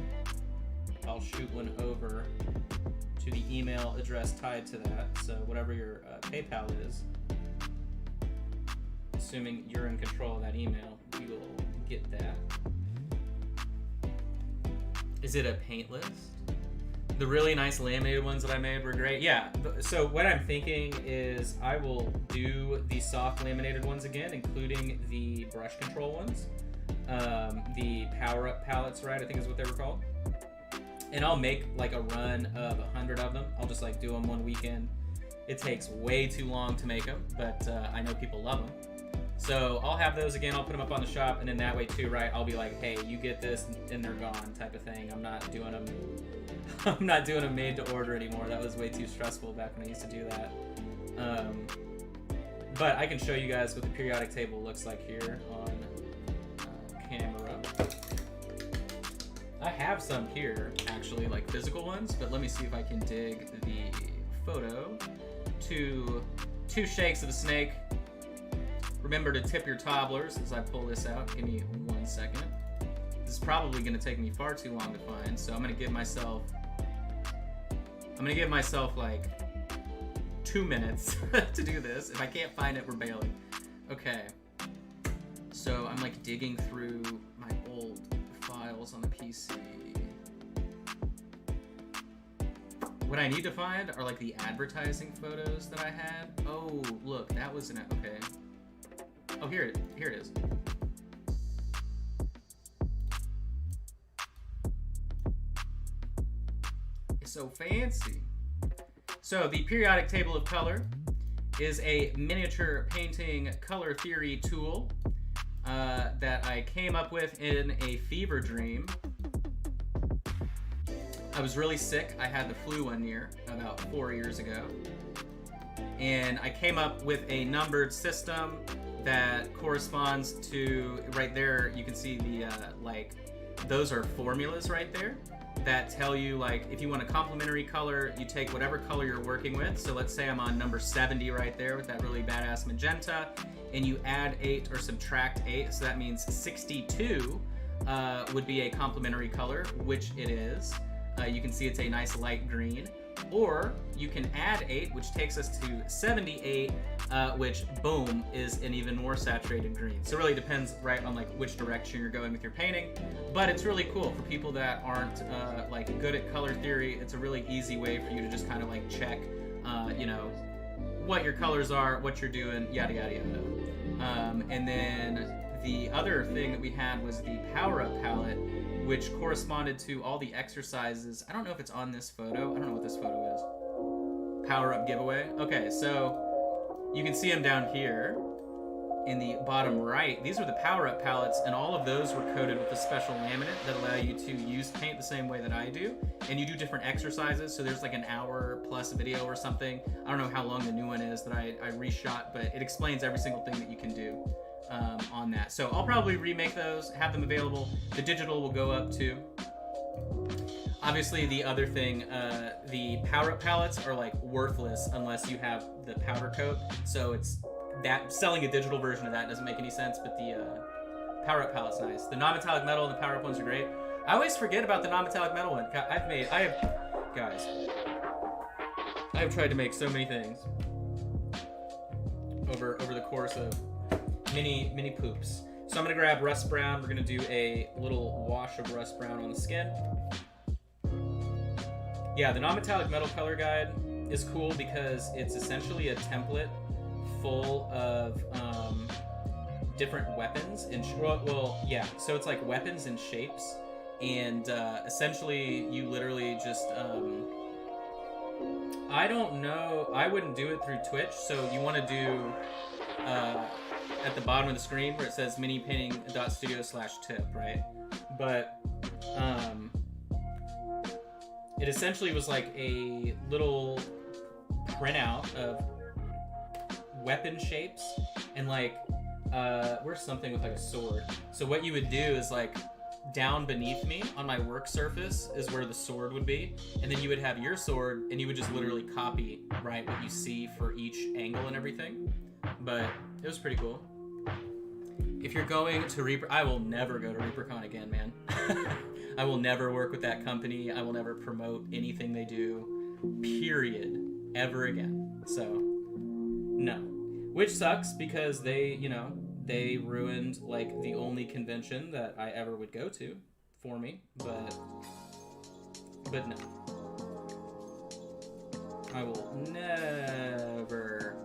I'll shoot one over to the email address tied to that. So whatever your PayPal is, assuming you're in control of that email, you will get that. Is it a paint list? The really nice laminated ones that I made were great. Yeah, so what I'm thinking is I will do the soft laminated ones again, including the brush control ones. The power-up palettes, right, I think is what they were called. And I'll make like a run of 100 of them. I'll just like do them one weekend. It takes way too long to make them, but I know people love them. So I'll have those again, I'll put them up on the shop, and then that way too, right, I'll be like, hey, you get this and they're gone type of thing. I'm not doing them made to order anymore. That was way too stressful back when I used to do that. But I can show you guys what the periodic table looks like here on camera. I have some here, actually, like physical ones, but let me see if I can dig the photo. Two shakes of a snake. Remember to tip your toddlers as I pull this out. Give me 1 second. This is probably going to take me far too long to find, so I'm going to give myself like 2 minutes to do this. If I can't find it, we're bailing. Okay. So I'm like digging through my old files on the PC. What I need to find are like the advertising photos that I had. Oh, look, that was an okay. Oh, here it is. It's so fancy. So the periodic table of color is a miniature painting color theory tool that I came up with in a fever dream. I was really sick. I had the flu one year, about 4 years ago. And I came up with a numbered system that corresponds to, right there, you can see the, like, those are formulas right there. that tell you, like, if you want a complementary color, you take whatever color you're working with. So let's say I'm on number 70 right there with that really badass magenta, and you add 8 or subtract 8, so that means 62 would be a complementary color, which it is. You can see it's a nice light green. Or you can add 8, which takes us to 78, which, boom, is an even more saturated green. So it really depends, right, on like which direction you're going with your painting. But it's really cool for people that aren't like good at color theory. It's a really easy way for you to just kind of like check, you know, what your colors are, what you're doing, yada yada yada. And then the other thing that we had was the power-up palette, which corresponded to all the exercises. I don't know if it's on this photo. I don't know what this photo is. Power-up giveaway. Okay, so you can see them down here in the bottom right. These are the power-up palettes, and all of those were coated with a special laminate that allow you to use paint the same way that I do. And you do different exercises, so there's like an hour plus video or something. I don't know how long the new one is that I reshot, but it explains every single thing that you can do on that. So I'll probably remake those, have them available. The digital will go up too. Obviously, the other thing, the power-up palettes are like worthless unless you have the powder coat. So it's that selling a digital version of that doesn't make any sense. But the power-up palette's nice. The non-metallic metal and the power-up ones are great. I always forget about the non-metallic metal one. Guys, I have tried to make so many things over the course of mini poops. So I'm gonna grab Rust Brown. We're gonna do a little wash of Rust Brown on the skin. Yeah, the non-metallic metal color guide is cool because it's essentially a template full of different weapons and so it's like weapons and shapes, and essentially you literally just I don't know, I wouldn't do it through Twitch, so you want to do at the bottom of the screen where it says minipainting.studio/tip, right? But it essentially was like a little printout of weapon shapes, and like where's something with like a sword. So what you would do is like down beneath me on my work surface is where the sword would be, and then you would have your sword and you would just literally copy, right, what you see for each angle and everything. But it was pretty cool. If you're going to Reaper, I will never go to ReaperCon again, man. I will never work with that company. I will never promote anything they do, period, ever again. So, no. Which sucks because they, you know, they ruined like the only convention that I ever would go to for me, but no. I will never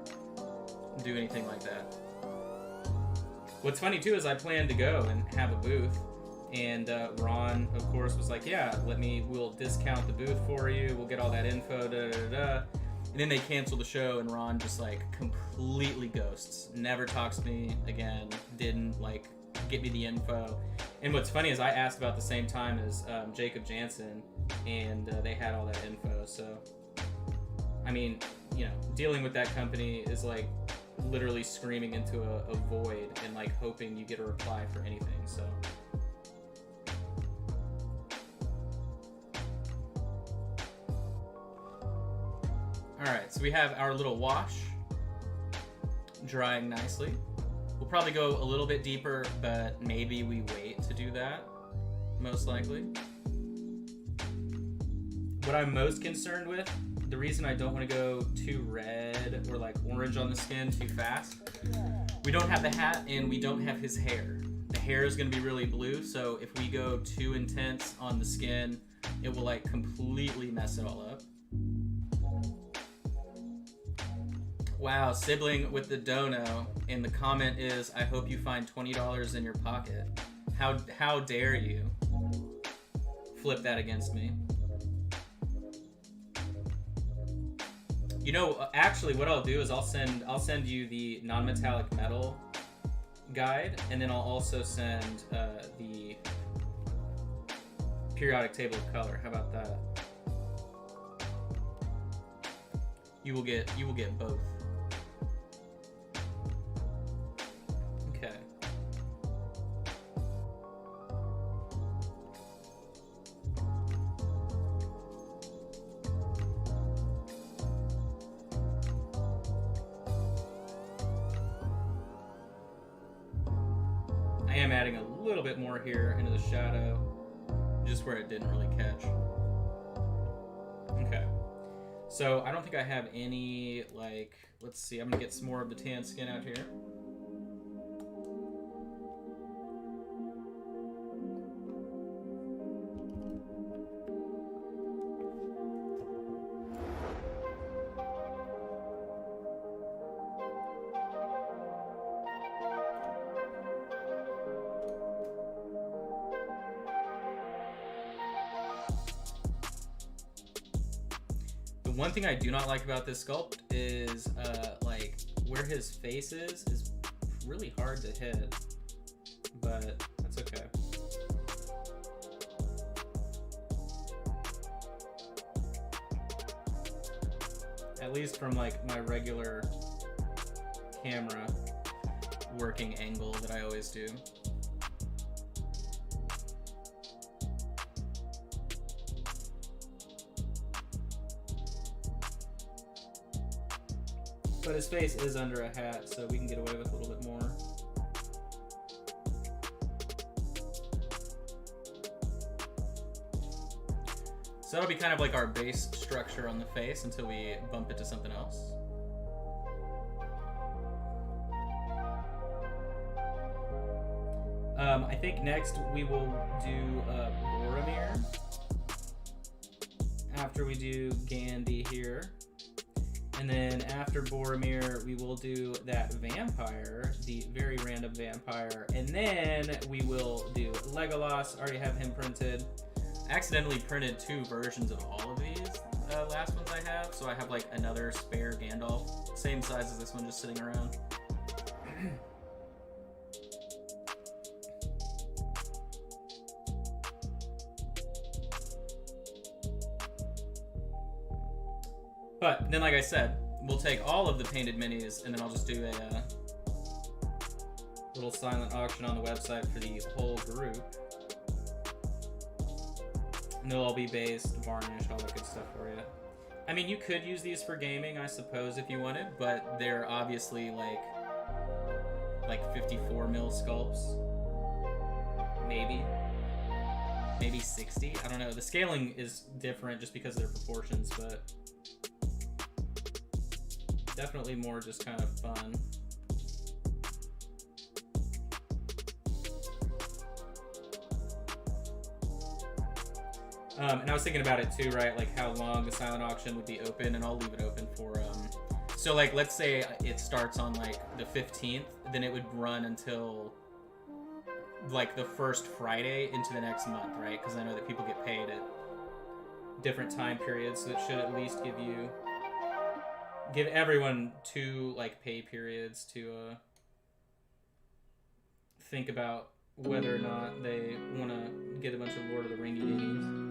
do anything like that. What's funny too is I planned to go and have a booth, and Ron, of course, was like, "Yeah, we'll discount the booth for you. We'll get all that info." Da da da. And then they cancel the show, and Ron just like completely ghosts. Never talks to me again. Didn't like get me the info. And what's funny is I asked about the same time as Jacob Jansen, and they had all that info. So, I mean, you know, dealing with that company is like literally screaming into a void and like hoping you get a reply for anything. So alright, so we have our little wash drying nicely. We'll probably go a little bit deeper, but maybe we wait to do that, most likely. What I'm most concerned with, the reason I don't want to go too red or like orange on the skin too fast, we don't have the hat and we don't have his hair. The hair is going to be really blue, so if we go too intense on the skin, it will like completely mess it all up. Wow, sibling with the dono, and the comment is, I hope you find $20 in your pocket. How dare you flip that against me? You know, actually, what I'll do is I'll send you the non-metallic metal guide, and then I'll also send the periodic table of color. How about that? You will get both. Okay. I am adding a little bit more here into the shadow, just where it didn't really catch. Okay. So I don't think I have any, like, let's see, I'm gonna get some more of the tan skin out here. One thing I do not like about this sculpt is like where his face is really hard to hit, but that's okay. At least from like my regular camera working angle that I always do. But his face is under a hat, so we can get away with a little bit more. So that'll be kind of like our base structure on the face until we bump it to something else. I think next we will do Boromir. After we do Gandhi here. And then after Boromir, we will do that vampire, the very random vampire. And then we will do Legolas, already have him printed. I accidentally printed 2 versions of all of these last ones I have. So I have like another spare Gandalf, same size as this one, just sitting around. But then, like I said, we'll take all of the painted minis, and then I'll just do a little silent auction on the website for the whole group. And they'll all be based, varnished, all that good stuff for you. I mean, you could use these for gaming, I suppose, if you wanted, but they're obviously like 54 mil sculpts. Maybe 60. I don't know. The scaling is different just because of their proportions, but definitely more just kind of fun. And I was thinking about it too, right? Like how long the silent auction would be open, and I'll leave it open for, so like let's say it starts on like the 15th, then it would run until like the first Friday into the next month, right? Because I know that people get paid at different time periods, so it should at least give everyone 2 like pay periods to think about whether or not they want to get a bunch of Lord of the Ringy Dingies.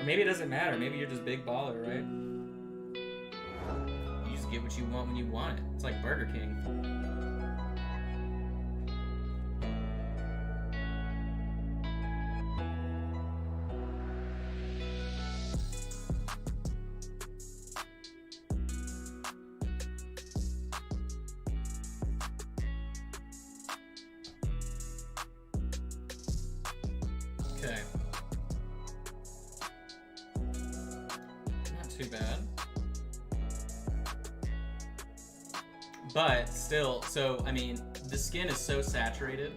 Or maybe it doesn't matter. Maybe you're just big baller, right? You just get what you want when you want it. It's like Burger King. Okay. Not too bad. But still, so, I mean, the skin is so saturated,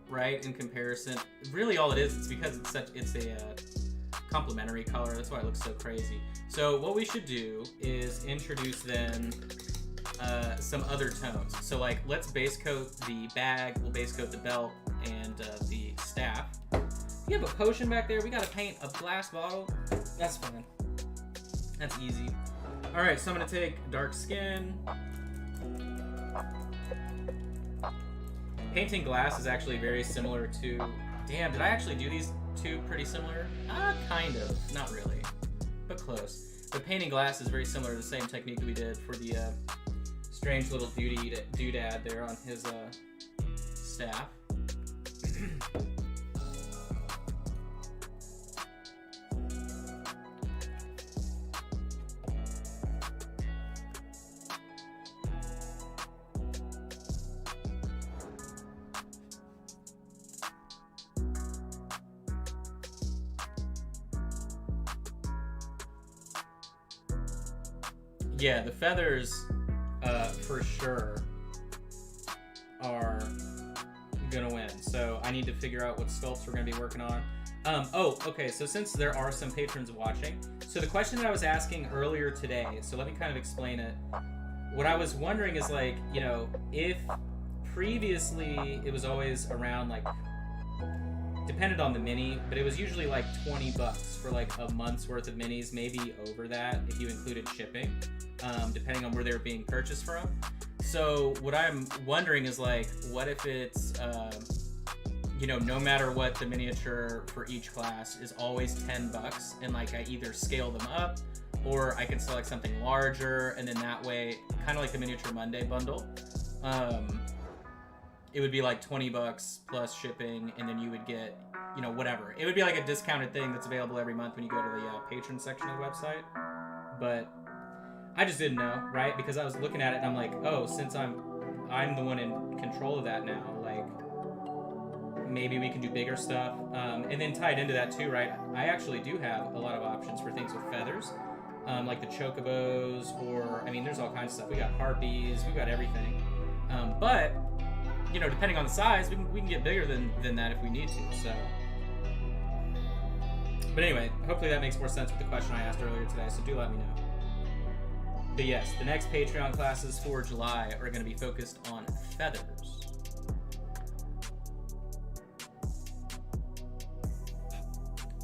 right, in comparison. Really all it is, it's because it's a complementary color. That's why it looks so crazy. So what we should do is introduce then some other tones. So like, let's base coat the bag, we'll base coat the belt, and the staff. You have a potion back there? We gotta paint a glass bottle? That's fine. That's easy. Alright, so I'm gonna take dark skin. Painting glass is actually very similar to... Damn, did I actually do these 2 pretty similar? Kind of. Not really. But close. But painting glass is very similar to the same technique that we did for the strange little doodad there on his staff. Yeah, the feathers, for sure, are gonna win. So I need to figure out what sculpts we're gonna be working on. Okay, so since there are some patrons watching, so the question that I was asking earlier today, so let me kind of explain it. What I was wondering is, like, you know, if previously it was always around, like, depended on the mini, but it was usually like $20 for like a month's worth of minis, maybe over that if you included shipping, depending on where they were being purchased from. So what I'm wondering is, like, what if it's, you know, no matter what, the miniature for each class is always $10, and like I either scale them up or I can select something larger, and then that way, kind of like the Miniature Monday bundle, it would be like $20 plus shipping, and then you would get, you know, whatever. It would be like a discounted thing that's available every month when you go to the patron section of the website. But I just didn't know, right? Because I was looking at it and I'm like, oh, since I'm the one in control of that now, like, maybe we can do bigger stuff. And then tied into that too, right? I actually do have a lot of options for things with feathers, like the chocobos, or, I mean, there's all kinds of stuff. We got harpies, we got everything. But, you know, depending on the size, we can get bigger than that if we need to, so. But anyway, hopefully that makes more sense with the question I asked earlier today, so do let me know. But yes, the next Patreon classes for July are going to be focused on feathers.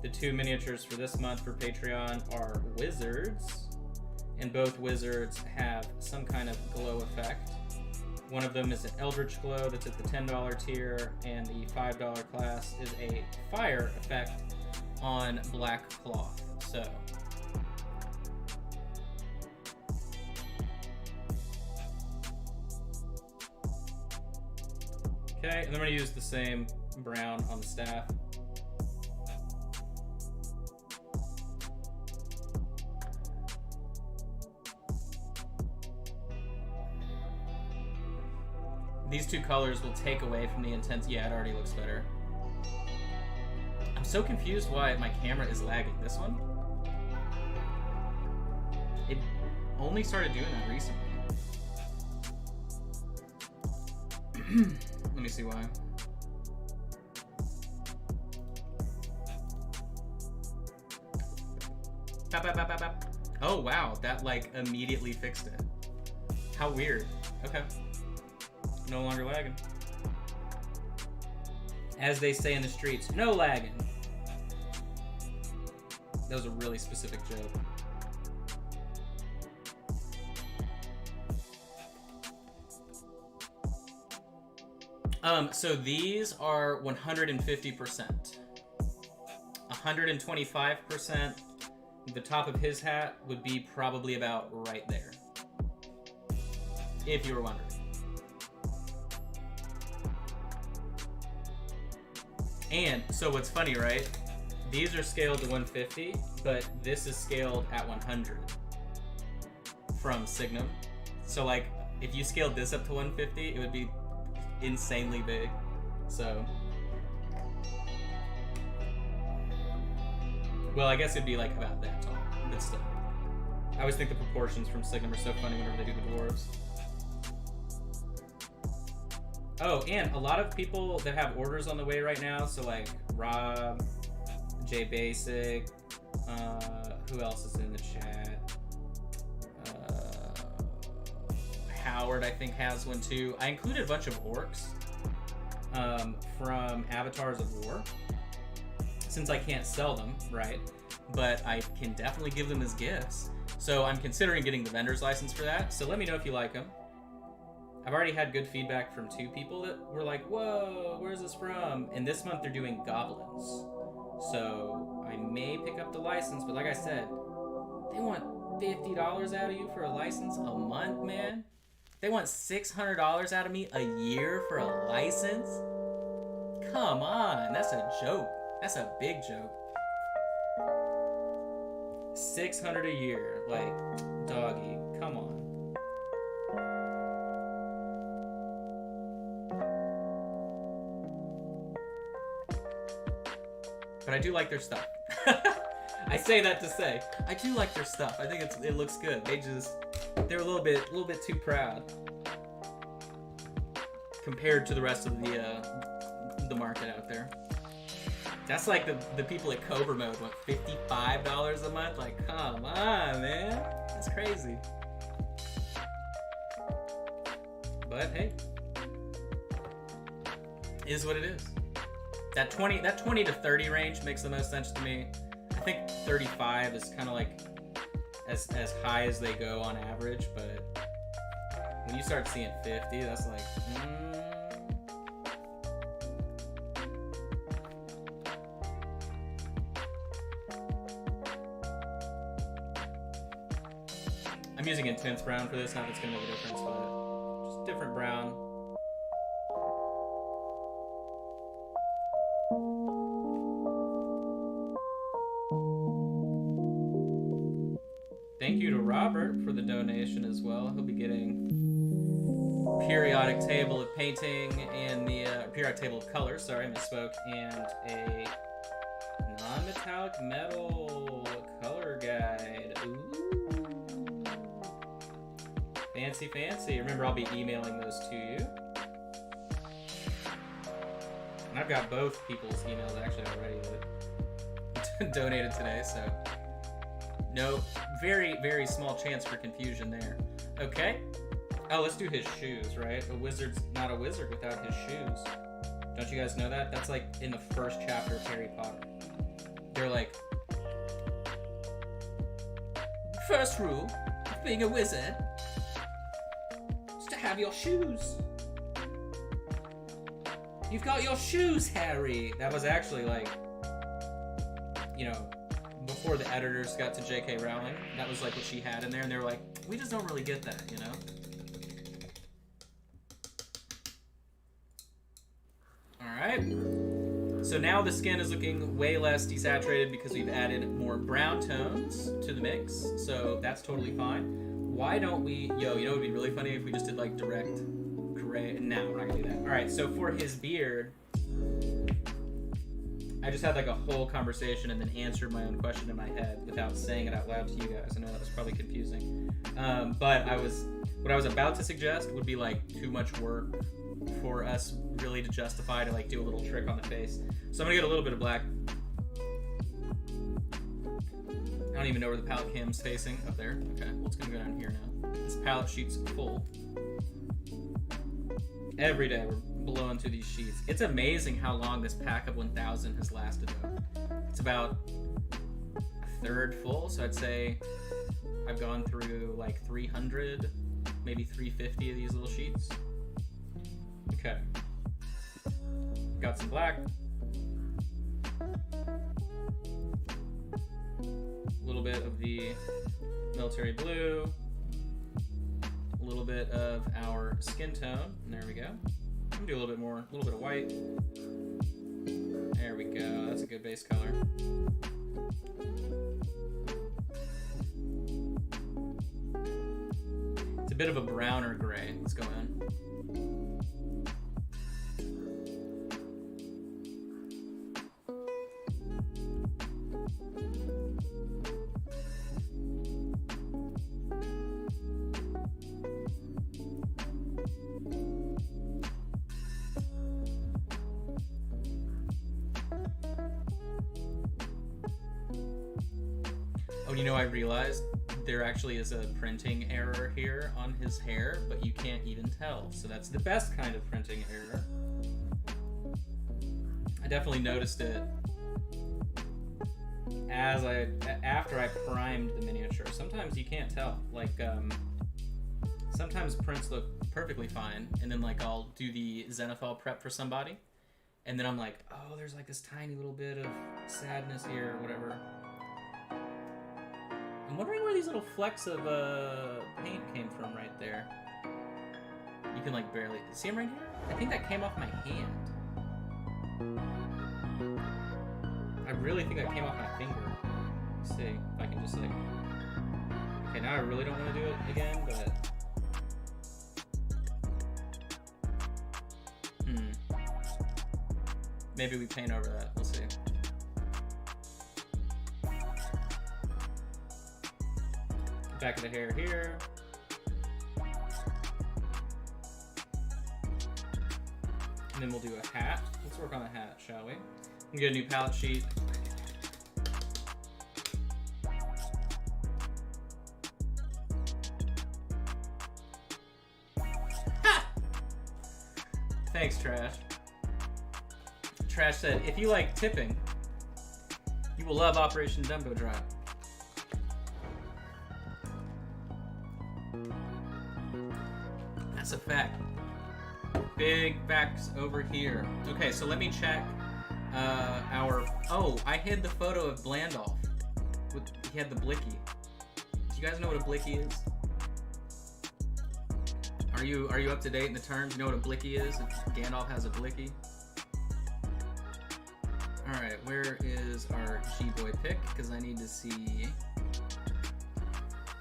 The two miniatures for this month for Patreon are wizards, and both wizards have some kind of glow effect. One of them is an Eldritch Glow that's at the $10 tier, and the $5 class is a fire effect on black cloth. So, okay, and then I'm going to use the same brown on the staff. These two colors will take away from the intense. Yeah, it already looks better. I'm so confused why my camera is lagging. This one? It only started doing that recently. Let me see why. Bap, bap, bap, bap, bap. Oh wow, that like immediately fixed it. How weird. Okay. No longer lagging. As they say in the streets, no lagging. That was a really specific joke. So these are 150%. 125%. The top of his hat would be probably about right there. If you were wondering. And so what's funny, right? These are scaled to 150, but this is scaled at 100 from Signum. So like, if you scaled this up to 150, it would be insanely big. So, well, I guess it'd be like about that tall, but still. I always think the proportions from Signum are so funny whenever they do the dwarves. Oh, and a lot of people that have orders on the way right now, so like Rob, J Basic, who else is in the chat? Howard, I think, has one too. I included a bunch of orcs from Avatars of War, since I can't sell them, right? But I can definitely give them as gifts. So I'm considering getting the vendor's license for that, so let me know if you like them. I've already had good feedback from 2 people that were like, whoa, where's this from? And this month they're doing goblins. So I may pick up the license, but like I said, they want $50 out of you for a license a month, man. They want $600 out of me a year for a license? Come on, that's a joke. That's a big joke. $600 a year, like, doggy, come on. But I do like their stuff. I say that to say I do like their stuff. I think it looks good. They're a little bit too proud compared to the rest of the market out there. That's like the people at Cobra Mode want $55 a month. Like, come on, man, that's crazy. But hey, is what it is. That 20 to 30 range makes the most sense to me. I think 35 is kind of like as high as they go on average, but when you start seeing 50, that's like, I'm using intense brown for this, not that it's gonna make a difference, but just different brown. Thank you to Robert for the donation as well. He'll be getting periodic table of painting and the periodic table of color. Sorry, I misspoke, and a non-metallic metal color guide. Ooh, fancy, fancy. Remember, I'll be emailing those to you. And I've got both people's emails actually already that donated today, so no, very, very small chance for confusion there. Okay. Oh, let's do his shoes, right? A wizard's not a wizard without his shoes. Don't you guys know that? That's like in the first chapter of Harry Potter. They're like, first rule of being a wizard is to have your shoes. You've got your shoes, Harry. That was actually like, you know, before the editors got to J.K. Rowling, that was like what she had in there, and they were like, we just don't really get that, you know? Alright. So now the skin is looking way less desaturated because we've added more brown tones to the mix, so that's totally fine. Why don't we, you know it would be really funny if we just did like direct gray. No, we're not gonna do that. Alright, so for his beard, I just had like a whole conversation and then answered my own question in my head without saying it out loud to you guys. I know that was probably confusing. But what I was about to suggest would be like too much work for us really to justify to like do a little trick on the face. So I'm gonna get a little bit of black. I don't even know where the palette cam's facing. Up there. Okay, well, it's gonna go down here now. This palette sheet's full. Every day we're blowing through these sheets. It's amazing how long this pack of 1000 has lasted though. It's about a third full, so I'd say I've gone through like 300, maybe 350 of these little sheets. Okay. Got some black. A little bit of the military blue. A little bit of our skin tone. And there we go. I'm gonna do a little bit more, a little bit of white. There we go. That's a good base color. It's a bit of a browner gray. Let's go in. Oh, you know, I realized there actually is a printing error here on his hair, but you can't even tell. So that's the best kind of printing error. I definitely noticed it after I primed the miniature. Sometimes you can't tell. Like, sometimes prints look perfectly fine, and then like I'll do the zenithal prep for somebody, and then I'm like, oh, there's like this tiny little bit of sadness here or whatever. I'm wondering where these little flecks of paint came from right there. You can like barely see them right here? I think that came off my hand. I really think that came off my finger. Let's see if I can just like... Okay, now I really don't want to do it again, but... Maybe we paint over that. We'll see. Back of the hair here. And then we'll do a hat. Let's work on the hat, shall we? We'll get a new palette sheet. Ha! Thanks, Trash. Trash said, if you like tipping, you will love Operation Dumbo Drop. That's a fact. Big facts over here. Okay, so let me check our... Oh, I hid the photo of Blandolf. He had the blicky. Do you guys know what a blicky is? Are you up to date in the terms? You know what a blicky is? Gandalf has a blicky. Alright, where is our G-Boy pick? Because I need to see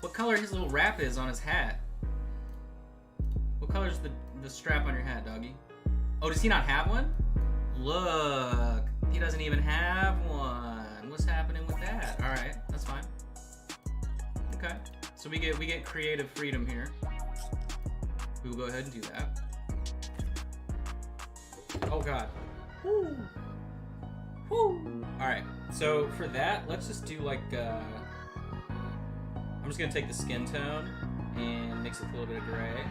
what color his little wrap is on his hat. What color is the strap on your hat, doggy? Oh, does he not have one? Look, he doesn't even have one. What's happening with that? All right, that's fine. Okay, so we get creative freedom here. We will go ahead and do that. Oh God. Woo. Woo. All right, so for that, let's just do like. I'm just gonna take the skin tone and mix it with a little bit of gray.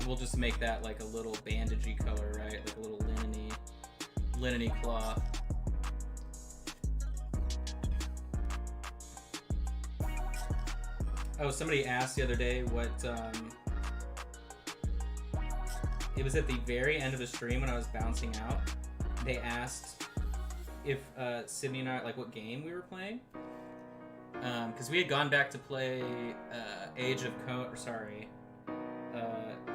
We'll just make that like a little bandagey color, right? Like a little linen-y cloth. Oh, somebody asked the other day what, it was at the very end of the stream when I was bouncing out. They asked if Sydney and I, like what game we were playing. Because we had gone back to play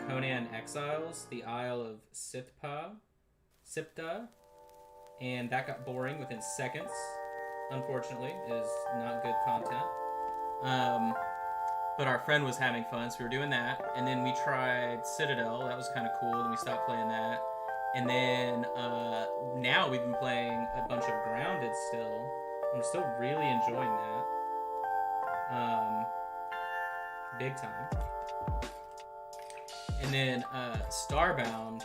Conan Exiles, the Isle of Sipta, and that got boring within seconds. Unfortunately, it is not good content. But our friend was having fun, so we were doing that, and then we tried Citadel. That was kind of cool. Then we stopped playing that, and then now we've been playing a bunch of Grounded still. I'm still really enjoying that. Big time. And then Starbound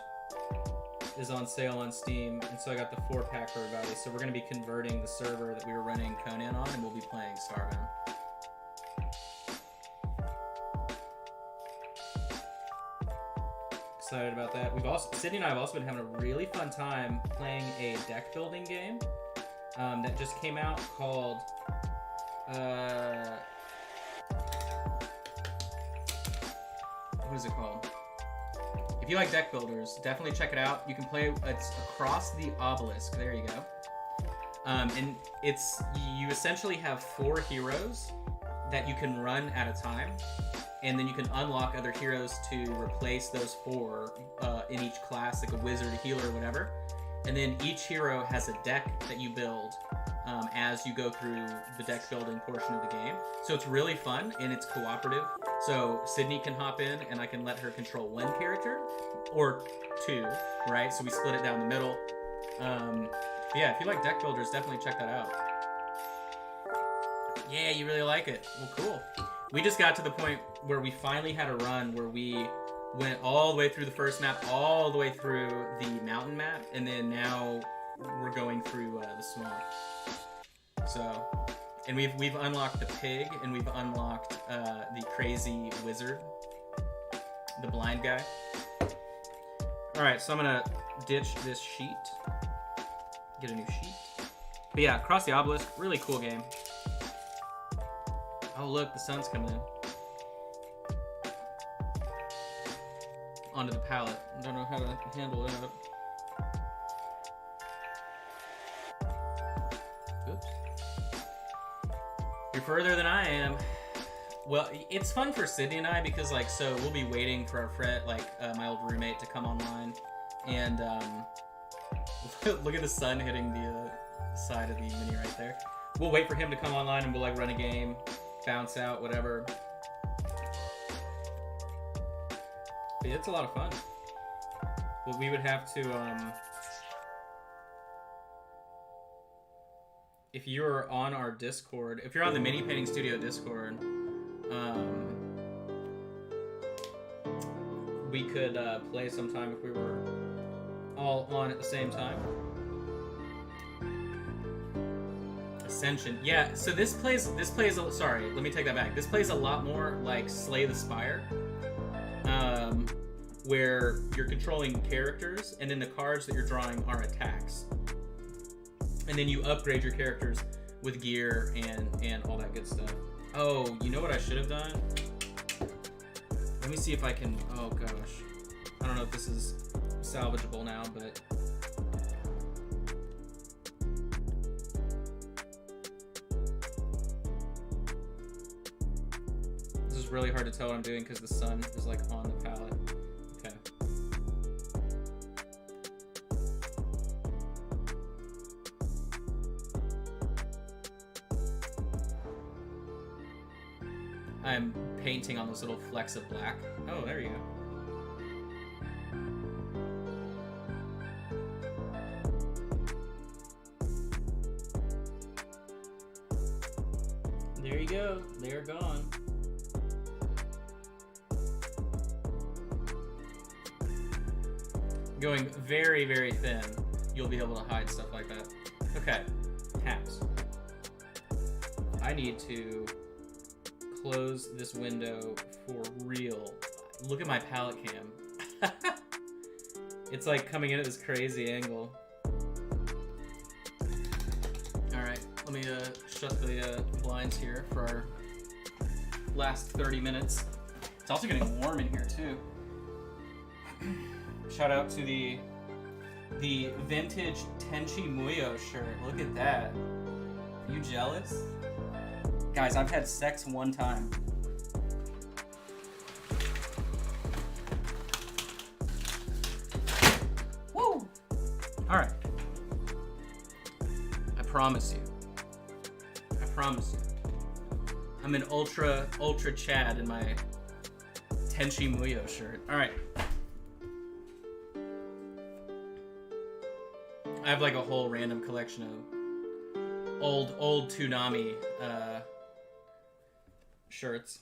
is on sale on Steam, and so I got the 4-pack for everybody. So we're going to be converting the server that we were running Conan on, and we'll be playing Starbound. Excited about that. Sydney and I have also been having a really fun time playing a deck building game that just came out called what is it called? If you like deck builders, definitely check it out. You can play, it's Across the Obelisk. There you go. And you essentially have 4 heroes that you can run at a time, and then you can unlock other heroes to replace those 4 in each class, like a wizard, a healer, or whatever. And then each hero has a deck that you build as you go through the deck building portion of the game. So it's really fun, and it's cooperative. So Sydney can hop in, and I can let her control 1 character, or 2, right? So we split it down the middle. Yeah, if you like deck builders, definitely check that out. Yeah, you really like it. Well, cool. We just got to the point where we finally had a run where we went all the way through the first map, all the way through the mountain map, and then now we're going through the swamp. So, and we've unlocked the pig, and we've unlocked the crazy wizard, the blind guy. All right, so I'm gonna ditch this sheet, get a new sheet. But yeah, Across the Obelisk, really cool game. Oh look, the sun's coming in. Onto the palette. I don't know how to handle it. Oops. You're further than I am. Well, it's fun for Sydney and I because, like, so we'll be waiting for our friend, like, my old roommate to come online. And, look at the sun hitting the side of the mini right there. We'll wait for him to come online and we'll, like, run a game, bounce out, whatever. But yeah, it's a lot of fun. But we would have to, if you're on our Discord, if you're on the Mini Painting Studio Discord, we could play sometime if we were all on at the same time. Ascension. Yeah, so this plays sorry, let me take that back. This plays a lot more like Slay the Spire. Where you're controlling characters and then the cards that you're drawing are attacks. And then you upgrade your characters with gear and all that good stuff. Oh, you know what I should have done? Let me see if I can, oh gosh. I don't know if this is salvageable now, but this is really hard to tell what I'm doing because the sun is like on the palette. Okay. I'm painting on this little flecks of black. Oh, there you go. There you go. They're gone. Going very, very thin, you'll be able to hide stuff like that. Okay, taps. I need to close this window for real. Look at my palette cam. It's like coming in at this crazy angle. Alright, let me shut the blinds here for our last 30 minutes. It's also getting warm in here too. Shout out to the vintage Tenchi Muyo shirt. Look at that. Are you jealous? Guys, I've had sex one time. Woo! Alright. I promise you. I promise you. I'm an ultra Chad in my Tenchi Muyo shirt. Alright. I have like a whole random collection of old Toonami shirts.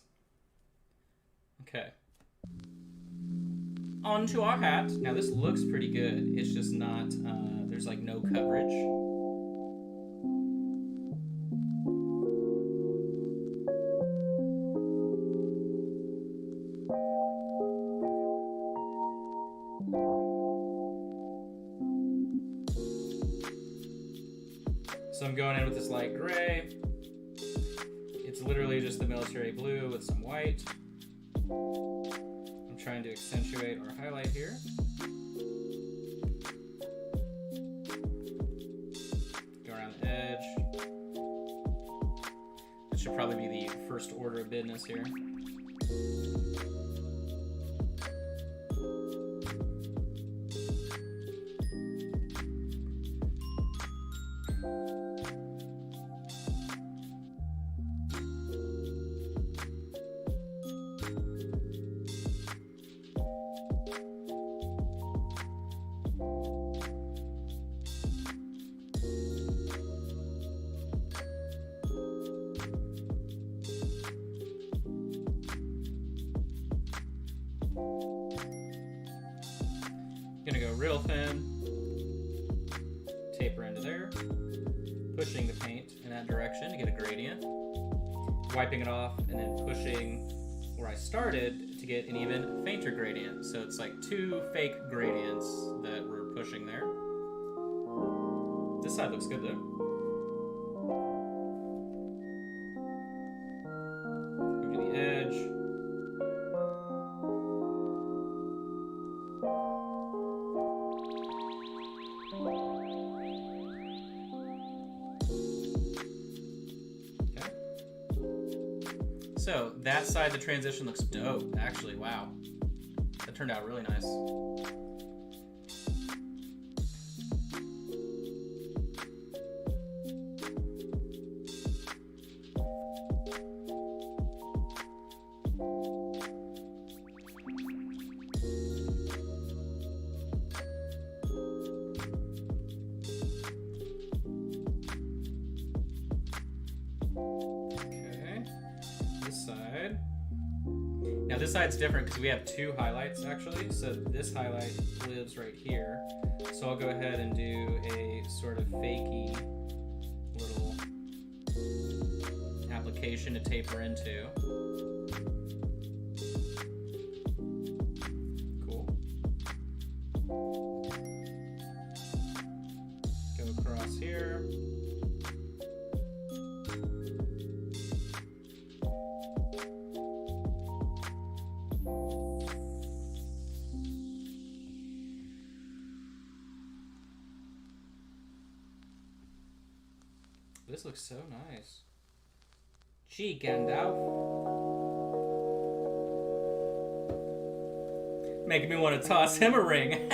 Okay. On to our hat. Now this looks pretty good. It's just not, there's like no coverage. So I'm going in with this light gray. It's literally just the military blue with some white. I'm trying to accentuate or highlight here. Go around the edge. That should probably be the first order of business here. Gonna go real thin, taper into there, pushing the paint in that direction to get a gradient, wiping it off, and then pushing where I started to get an even fainter gradient. So it's like two fake gradients that we're pushing there. This side looks good though. Go to the edge. So that side, the transition looks dope, actually. Wow. That turned out really nice. Okay. This side. Now this side's different because we have two highlights actually. So this highlight lives right here. So I'll go ahead and do a sort of fakey little application to taper into. Cool. Go across here. This looks so nice. Gee, Gandalf. Making me want to toss him a ring.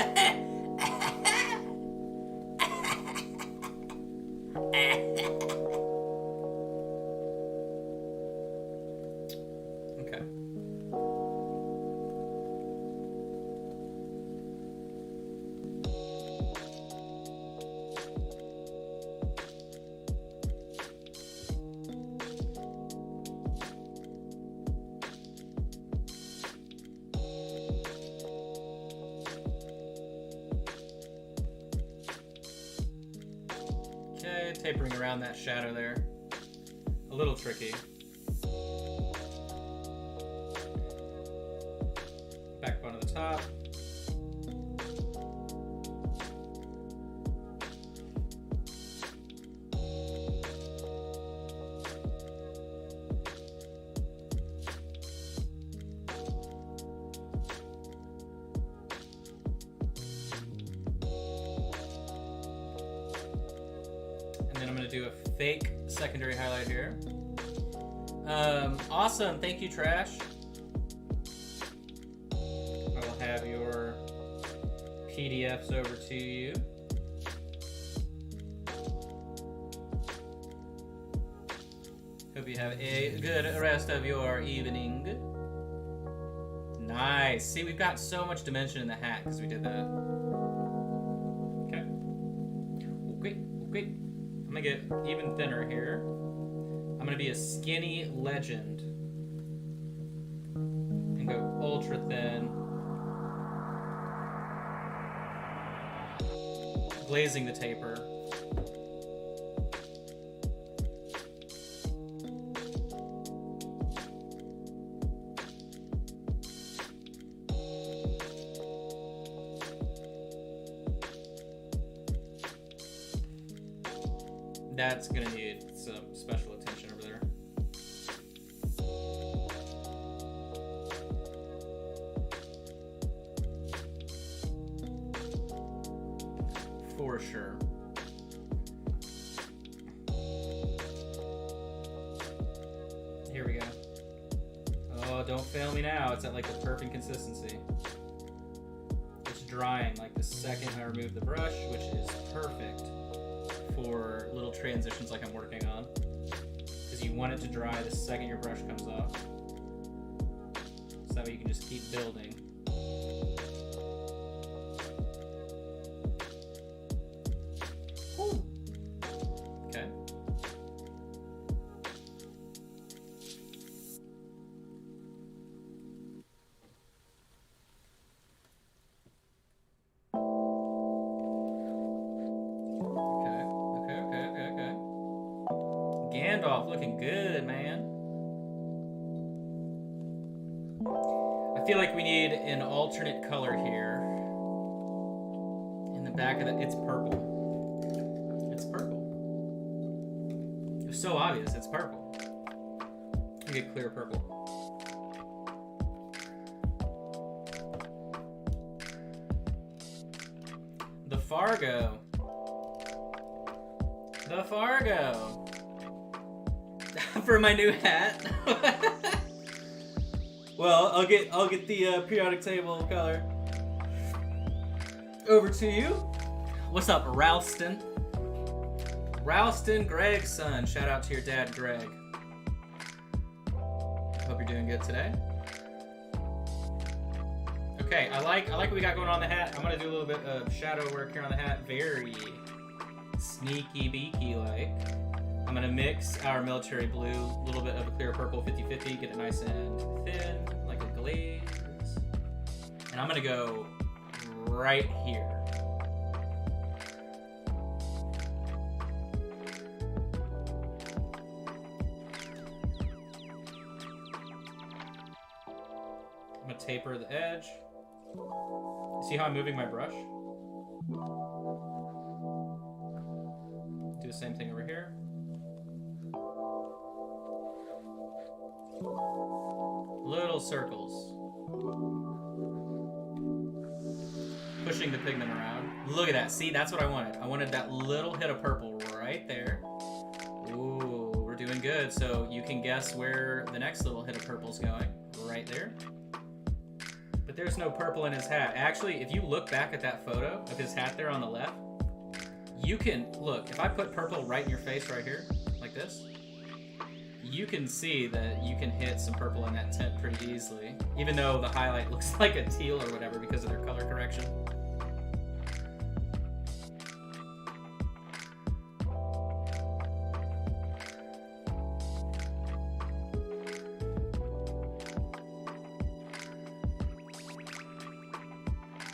Okay. Okay, tapering around that shadow there. A little tricky. Back one to the top. And then I'm going to do a fake secondary highlight here. Awesome. Thank you, Trash. I will have your PDFs over to you. Hope you have a good rest of your evening. Nice. See, we've got so much dimension in the hat because we did that. Okay. Okay. Okay. I'm gonna get even thinner here. I'm gonna be a skinny legend and go ultra thin, glazing the taper. That's gonna need some special attention over there. For sure. Here we go. Oh, don't fail me now. It's at like the perfect consistency. It's drying like the second I remove the brush, which is perfect for little transitions like I'm working on, because you want it to dry the second your brush comes off, so that way you can just keep building. Whew. Okay. Gandalf looking good, man. I feel like we need an alternate color here. In the back of the, it's purple. It's purple. It's so obvious, it's purple. I get clear purple. The Fargo. The Fargo. For my new hat. Well, I'll get the periodic table color over to you. What's up, Ralston? Ralston, Greg's son. Shout out to your dad, Greg. Hope you're doing good today. Okay, I like what we got going on the hat. I'm gonna do a little bit of shadow work here on the hat. Very sneaky beaky like. I'm gonna mix our military blue, a little bit of a clear purple 50-50, get it nice and thin, like a please. And I'm gonna go right here. I'm gonna taper the edge. See how I'm moving my brush? Do the same thing over here. Little circles. Pushing the pigment around. Look at that. See, that's what I wanted. I wanted that little hit of purple right there. Ooh, we're doing good. So you can guess where the next little hit of purple's going. Right there. But there's no purple in his hat. Actually, if you look back at that photo of his hat there on the left, you can, look, if I put purple right in your face right here, like this, you can see that you can hit some purple in that tint pretty easily, even though the highlight looks like a teal or whatever because of their color correction.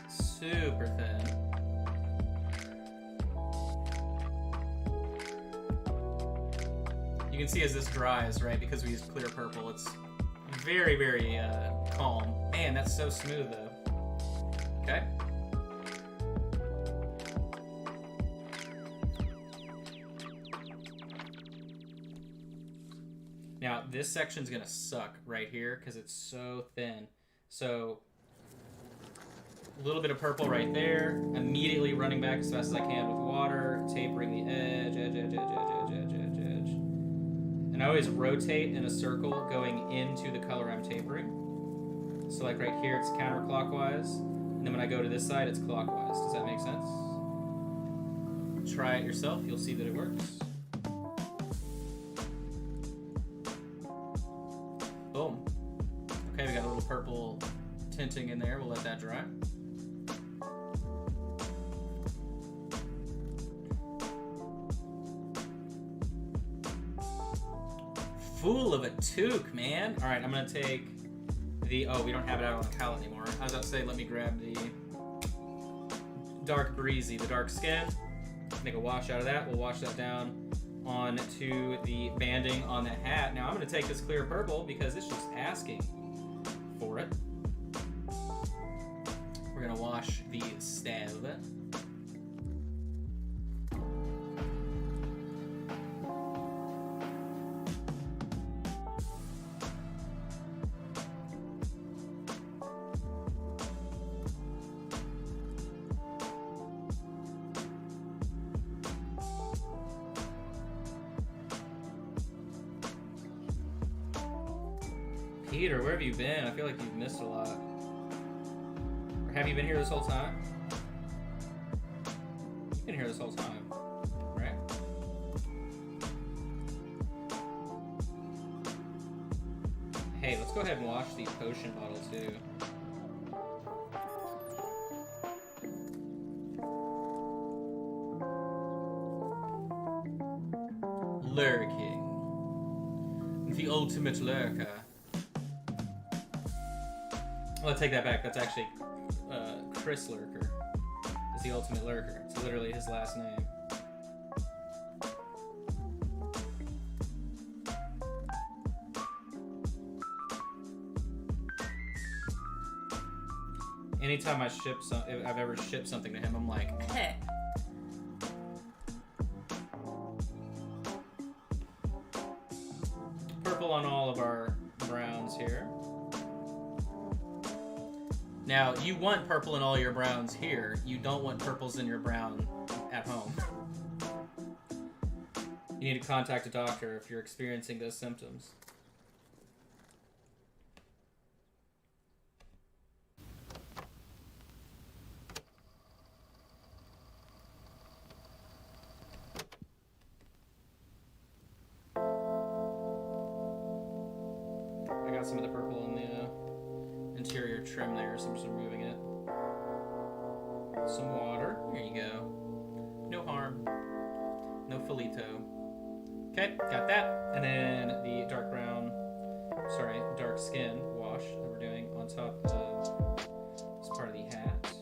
Super thin. You can see as this dries, right, because we use clear purple, it's very, very calm. Man, that's so smooth, though. Okay. Now, this section's gonna suck right here because it's so thin. So, a little bit of purple right there. Immediately running back as fast as I can with water, tapering the edge, edge. And I always rotate in a circle going into the color I'm tapering. So like right here, it's counterclockwise. And then when I go to this side, it's clockwise. Does that make sense? Try it yourself. You'll see that it works. Boom. Okay, we got a little purple tinting in there. We'll let that dry. Fool of a toque, man. All right, I'm gonna take the, oh, we don't have it out on the palette anymore. I was about to say, let me grab the dark breezy, the dark skin. Make a wash out of that. We'll wash that down onto the banding on the hat. Now I'm gonna take this clear purple because it's just asking for it. We're gonna wash the stab. Peter, where have you been? I feel like you've missed a lot. Or have you been here this whole time? You've been here this whole time, right? Hey, let's go ahead and wash the potion bottle too. Lurking. The ultimate lurker. Well, I take that back. That's actually Chris Lurker. Is the ultimate lurker. It's literally his last name. Anytime I've ever shipped something to him, I'm like, heh. Purple on all of our browns here. Now, you want purple in all your browns here. You don't want purples in your brown at home. You need to contact a doctor if you're experiencing those symptoms. I got some of the purple in the interior trim there, so I'm just removing it. Some water. There you go. No harm. No filito. Okay, got that. And then the dark skin wash that we're doing on top of this part of the hat.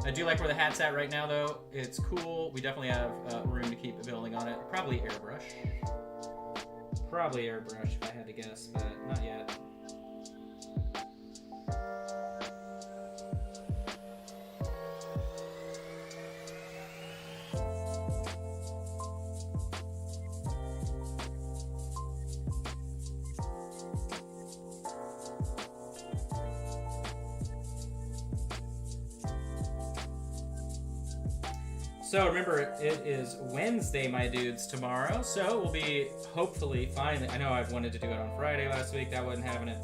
I do like where the hat's at right now, though. It's cool. We definitely have room to keep building on it. Probably airbrush. Probably airbrush if I had to guess, but not yet. So remember, it is Wednesday, my dudes, tomorrow. So we'll be hopefully finally. I know I've wanted to do it on Friday last week. That wasn't having it.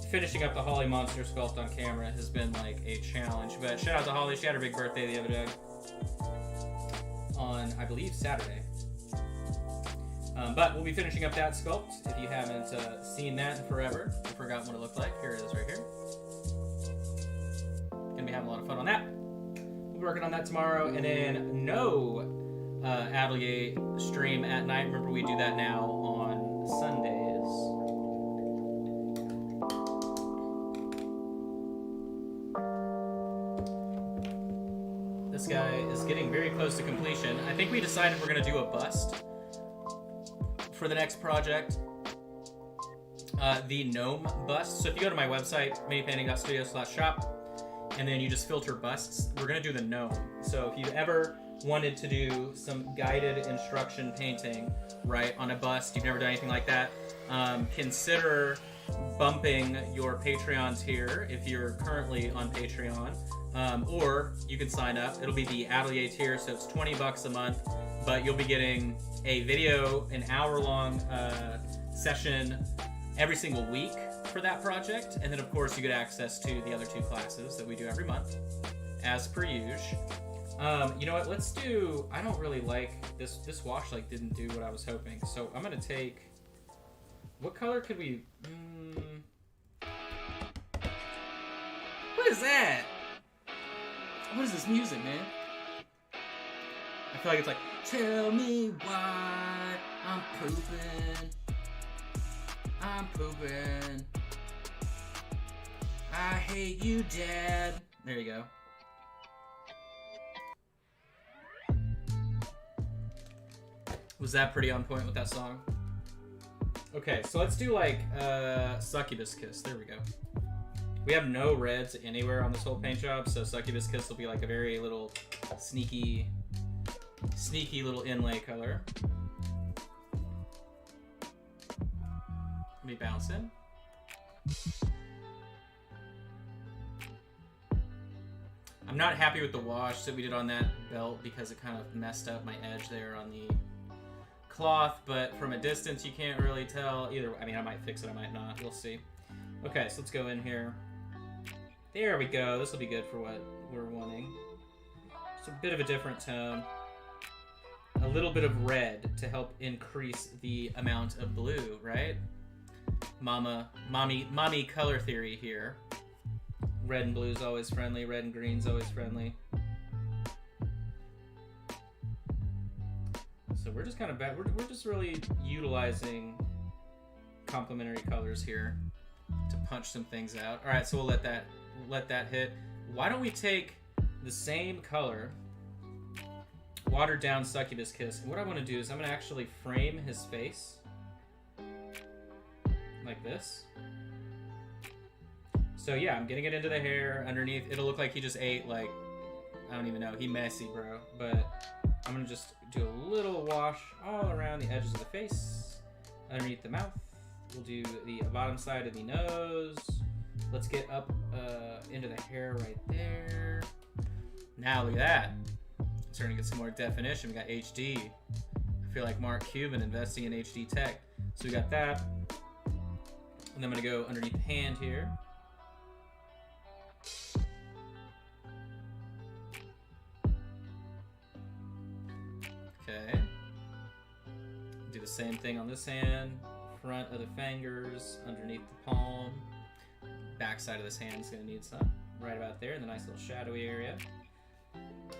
Finishing up the Holly monster sculpt on camera has been like a challenge. But shout out to Holly. She had her big birthday the other day on, I believe, Saturday. But we'll be finishing up that sculpt. If you haven't seen that in forever, or forgotten what it looked like, here it is right here. Gonna be having a lot of fun on that. Working on that tomorrow, and then no Atelier stream at night. Remember, we do that now on Sundays. This guy is getting very close to completion. I think we decided we're going to do a bust for the next project. The gnome bust. So if you go to my website, minipainting.studio/shop, and then you just filter busts, we're going to do the gnome. So if you've ever wanted to do some guided instruction painting, right, on a bust, you've never done anything like that, consider bumping your Patreon tier if you're currently on Patreon, or you can sign up. It'll be the Atelier tier, so it's $20 a month, but you'll be getting a video, an hour-long session every single week for that project, and then of course you get access to the other 2 classes that we do every month, as per usual. You know what? Let's do. I don't really like this. This wash like didn't do what I was hoping, so I'm gonna take. What color could we? What is that? What is this music, man? I feel like it's like, tell me why I'm pooping. I'm pooping. I hate you, Dad. There you go. Was that pretty on point with that song? Okay, so let's do like Succubus Kiss. There we go. We have no reds anywhere on this whole paint job, so Succubus Kiss will be like a very little sneaky little inlay color. Let me bounce in. I'm not happy with the wash that we did on that belt because it kind of messed up my edge there on the cloth, but from a distance you can't really tell either. I mean, I might fix it, I might not. We'll see. Okay, so let's go in here. There we go. This will be good for what we're wanting. It's a bit of a different tone. A little bit of red to help increase the amount of blue, right? Mommy color theory here. Red and blue is always friendly. Red and green is always friendly. So we're just kind of bad. We're just really utilizing complementary colors here to punch some things out. All right, so we'll let that hit. Why don't we take the same color, watered down Succubus Kiss, and what I want to do is I'm going to actually frame his face like this. So yeah, I'm getting it into the hair underneath. It'll look like he just ate, like, I don't even know. He messy, bro. But I'm going to just do a little wash all around the edges of the face, underneath the mouth. We'll do the bottom side of the nose. Let's get up into the hair right there. Now look at that. Starting to get some more definition. We got HD. I feel like Mark Cuban investing in HD tech. So we got that. And then I'm going to go underneath the hand here. Okay. Do the same thing on this hand. Front of the fingers, underneath the palm. Back side of this hand is going to need some. Right about there in the nice little shadowy area.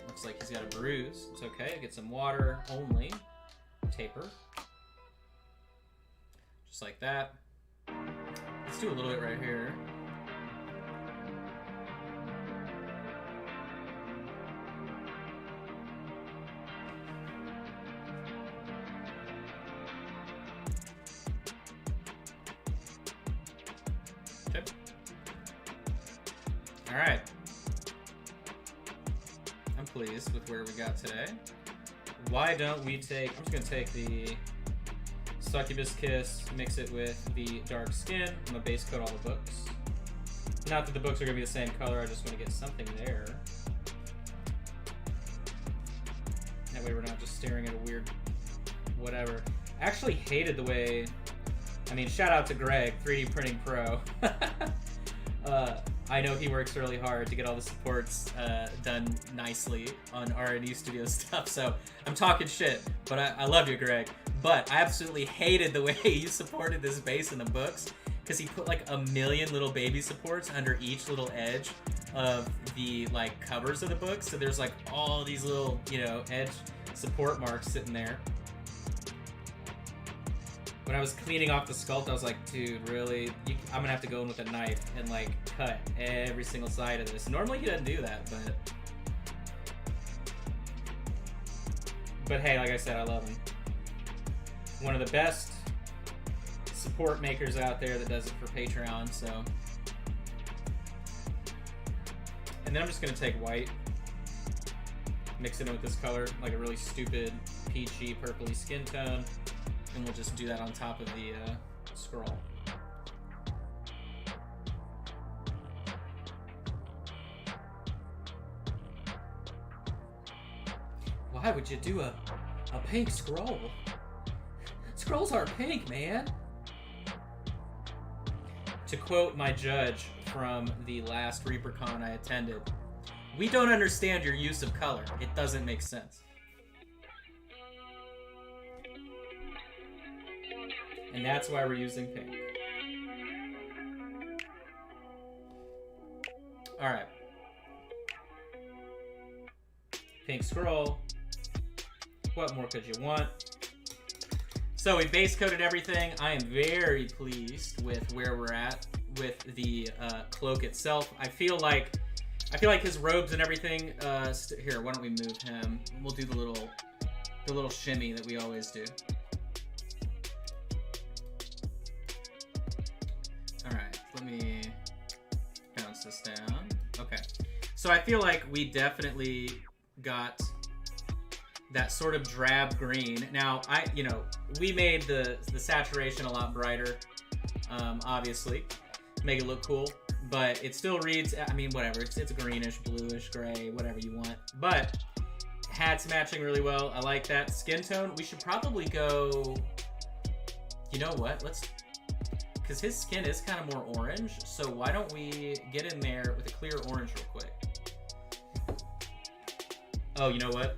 Looks like he's got a bruise. It's okay. Get some water only. Taper. Just like that. Let's do a little bit right here. All right. I'm pleased with where we got today. Why don't we take... I'm just going to take the Succubus Kiss, mix it with the Dark Skin. I'm going to base coat all the books. Not that the books are going to be the same color, I just want to get something there. That way we're not just staring at a weird whatever. I actually hated the way... I mean, shout out to Greg, 3D Printing Pro. I know he works really hard to get all the supports done nicely on R&D Studio stuff, so I'm talking shit, but I love you, Greg. But I absolutely hated the way you supported this base in the books, because he put like a million little baby supports under each little edge of the like covers of the books, so there's like all these little, you know, edge support marks sitting there. When I was cleaning off the sculpt, I was like, dude, really? I'm gonna have to go in with a knife and like cut every single side of this. Normally he doesn't do that, but hey, like I said, I love him. One of the best support makers out there that does it for Patreon, so. And then I'm just gonna take white, mix it in with this color, like a really stupid peachy, purpley skin tone. And we'll just do that on top of the scroll. Why would you do a pink scroll? Scrolls aren't pink, man. To quote my judge from the last ReaperCon I attended, we don't understand your use of color. It doesn't make sense. And that's why we're using pink. Alright. Pink scroll. What more could you want? So we base coated everything. I am very pleased with where we're at with the cloak itself. I feel like his robes and everything. Here, why don't we move him? We'll do the little shimmy that we always do. Let me bounce this down. Okay. So I feel like we definitely got that sort of drab green. Now, we made the saturation a lot brighter, obviously, make it look cool, but it still reads, I mean, whatever. It's greenish, bluish, gray, whatever you want. But hats matching really well. I like that. Skin tone, we should probably go, you know what? Because his skin is kind of more orange, so why don't we get in there with a clear orange real quick? Oh, you know what?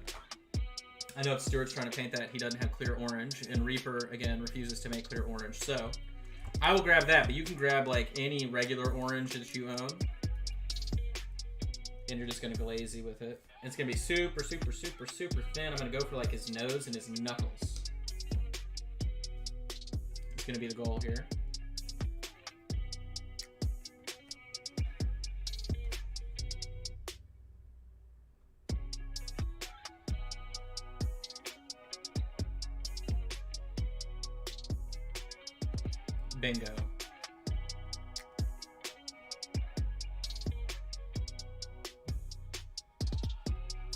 I know if Stuart's trying to paint that, he doesn't have clear orange, and Reaper, again, refuses to make clear orange, so I will grab that, but you can grab, like, any regular orange that you own, and you're just going to go lazy with it. And it's going to be super, super, super, super thin. I'm going to go for, like, his nose and his knuckles. It's going to be the goal here. Bingo.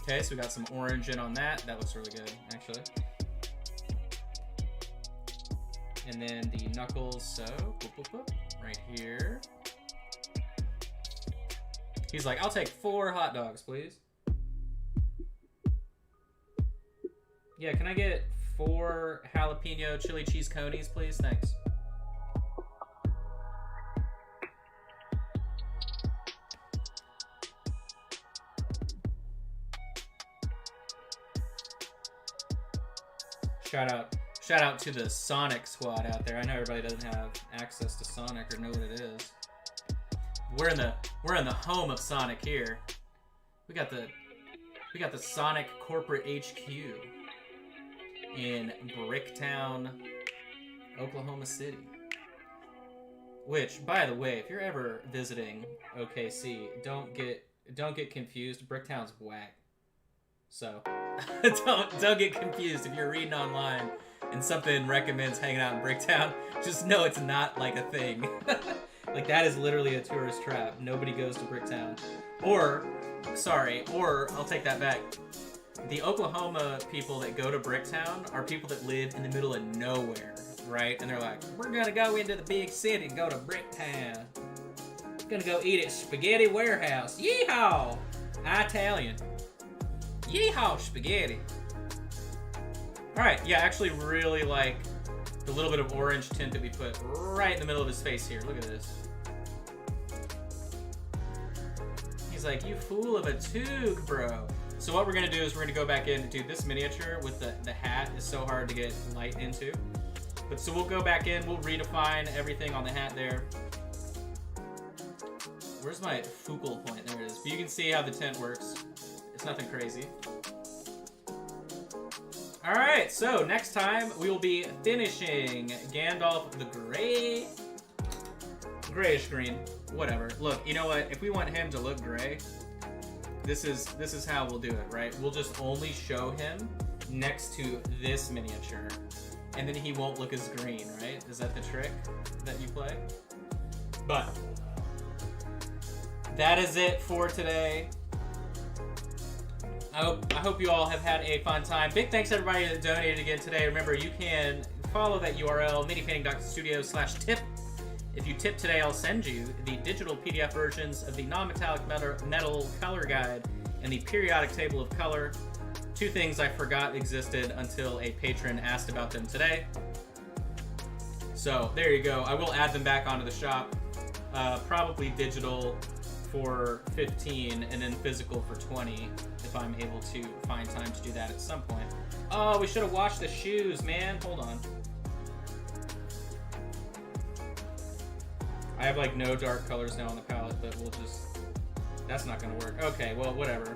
Okay, so we got some orange in on that. That looks really good, actually. And then the knuckles, so boop, boop, boop, right here. He's like, I'll take 4 hot dogs, please. Yeah, can I get 4 jalapeno chili cheese conies, please? Thanks. Shout out to the Sonic squad out there. I know everybody doesn't have access to Sonic or know what it is. We're in the home of Sonic here. We got the Sonic corporate HQ in Bricktown, Oklahoma City. Which, by the way, if you're ever visiting OKC, don't get confused. Bricktown's whack. So don't get confused if you're reading online and something recommends hanging out in Bricktown. Just know it's not like a thing. Like, that is literally a tourist trap. Nobody goes to Bricktown. Or I'll take that back. The Oklahoma people that go to Bricktown are people that live in the middle of nowhere, right? And they're like, we're gonna go into the big city and go to Bricktown. Gonna go eat at Spaghetti Warehouse. Yeehaw! Italian. Yeehaw, spaghetti. Alright, yeah, I actually really like the little bit of orange tint that we put right in the middle of his face here. Look at this. He's like, you fool of a toque, bro. So what we're gonna do is we're gonna go back in. Dude, this miniature with the hat is so hard to get light into. But so we'll go back in, we'll redefine everything on the hat there. Where's my focal point? There it is. But you can see how the tint works. It's nothing crazy. Alright, so next time we will be finishing Gandalf the grayish green. Whatever. Look, you know what? If we want him to look gray, this is how we'll do it, right? We'll just only show him next to this miniature, and then he won't look as green, right? Is that the trick that you play? But that is it for today. I hope you all have had a fun time. Big thanks to everybody that donated again today. Remember, you can follow that URL, minipainting.studio/tip. If you tip today, I'll send you the digital PDF versions of the non-metallic metal color guide and the periodic table of color. Two things I forgot existed until a patron asked about them today. So there you go. I will add them back onto the shop. Probably digital for 15 and then physical for 20 if I'm able to find time to do that at some point. Oh, we should have washed the shoes, man. Hold on. I have like no dark colors now on the palette, but we'll just... That's not gonna work. Okay, well, whatever.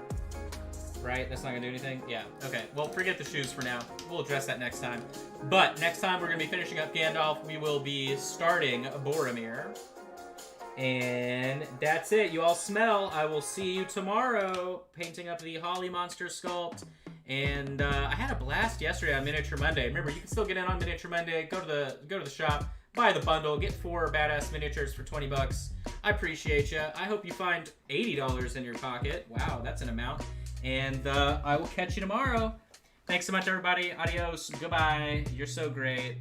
Right? That's not gonna do anything? Yeah. Okay, well, forget the shoes for now. We'll address that next time. But next time we're gonna be finishing up Gandalf. We will be starting Boromir. And that's it. You all smell. I will see you tomorrow painting up the Holly Monster sculpt. And I had a blast yesterday on Miniature Monday. Remember, you can still get in on Miniature Monday. Go to the shop, buy the bundle, get 4 badass miniatures for 20 bucks. I appreciate you. I hope you find $80 in your pocket. Wow, that's an amount. And I will catch you tomorrow. Thanks so much, everybody. Adios. Goodbye. You're so great.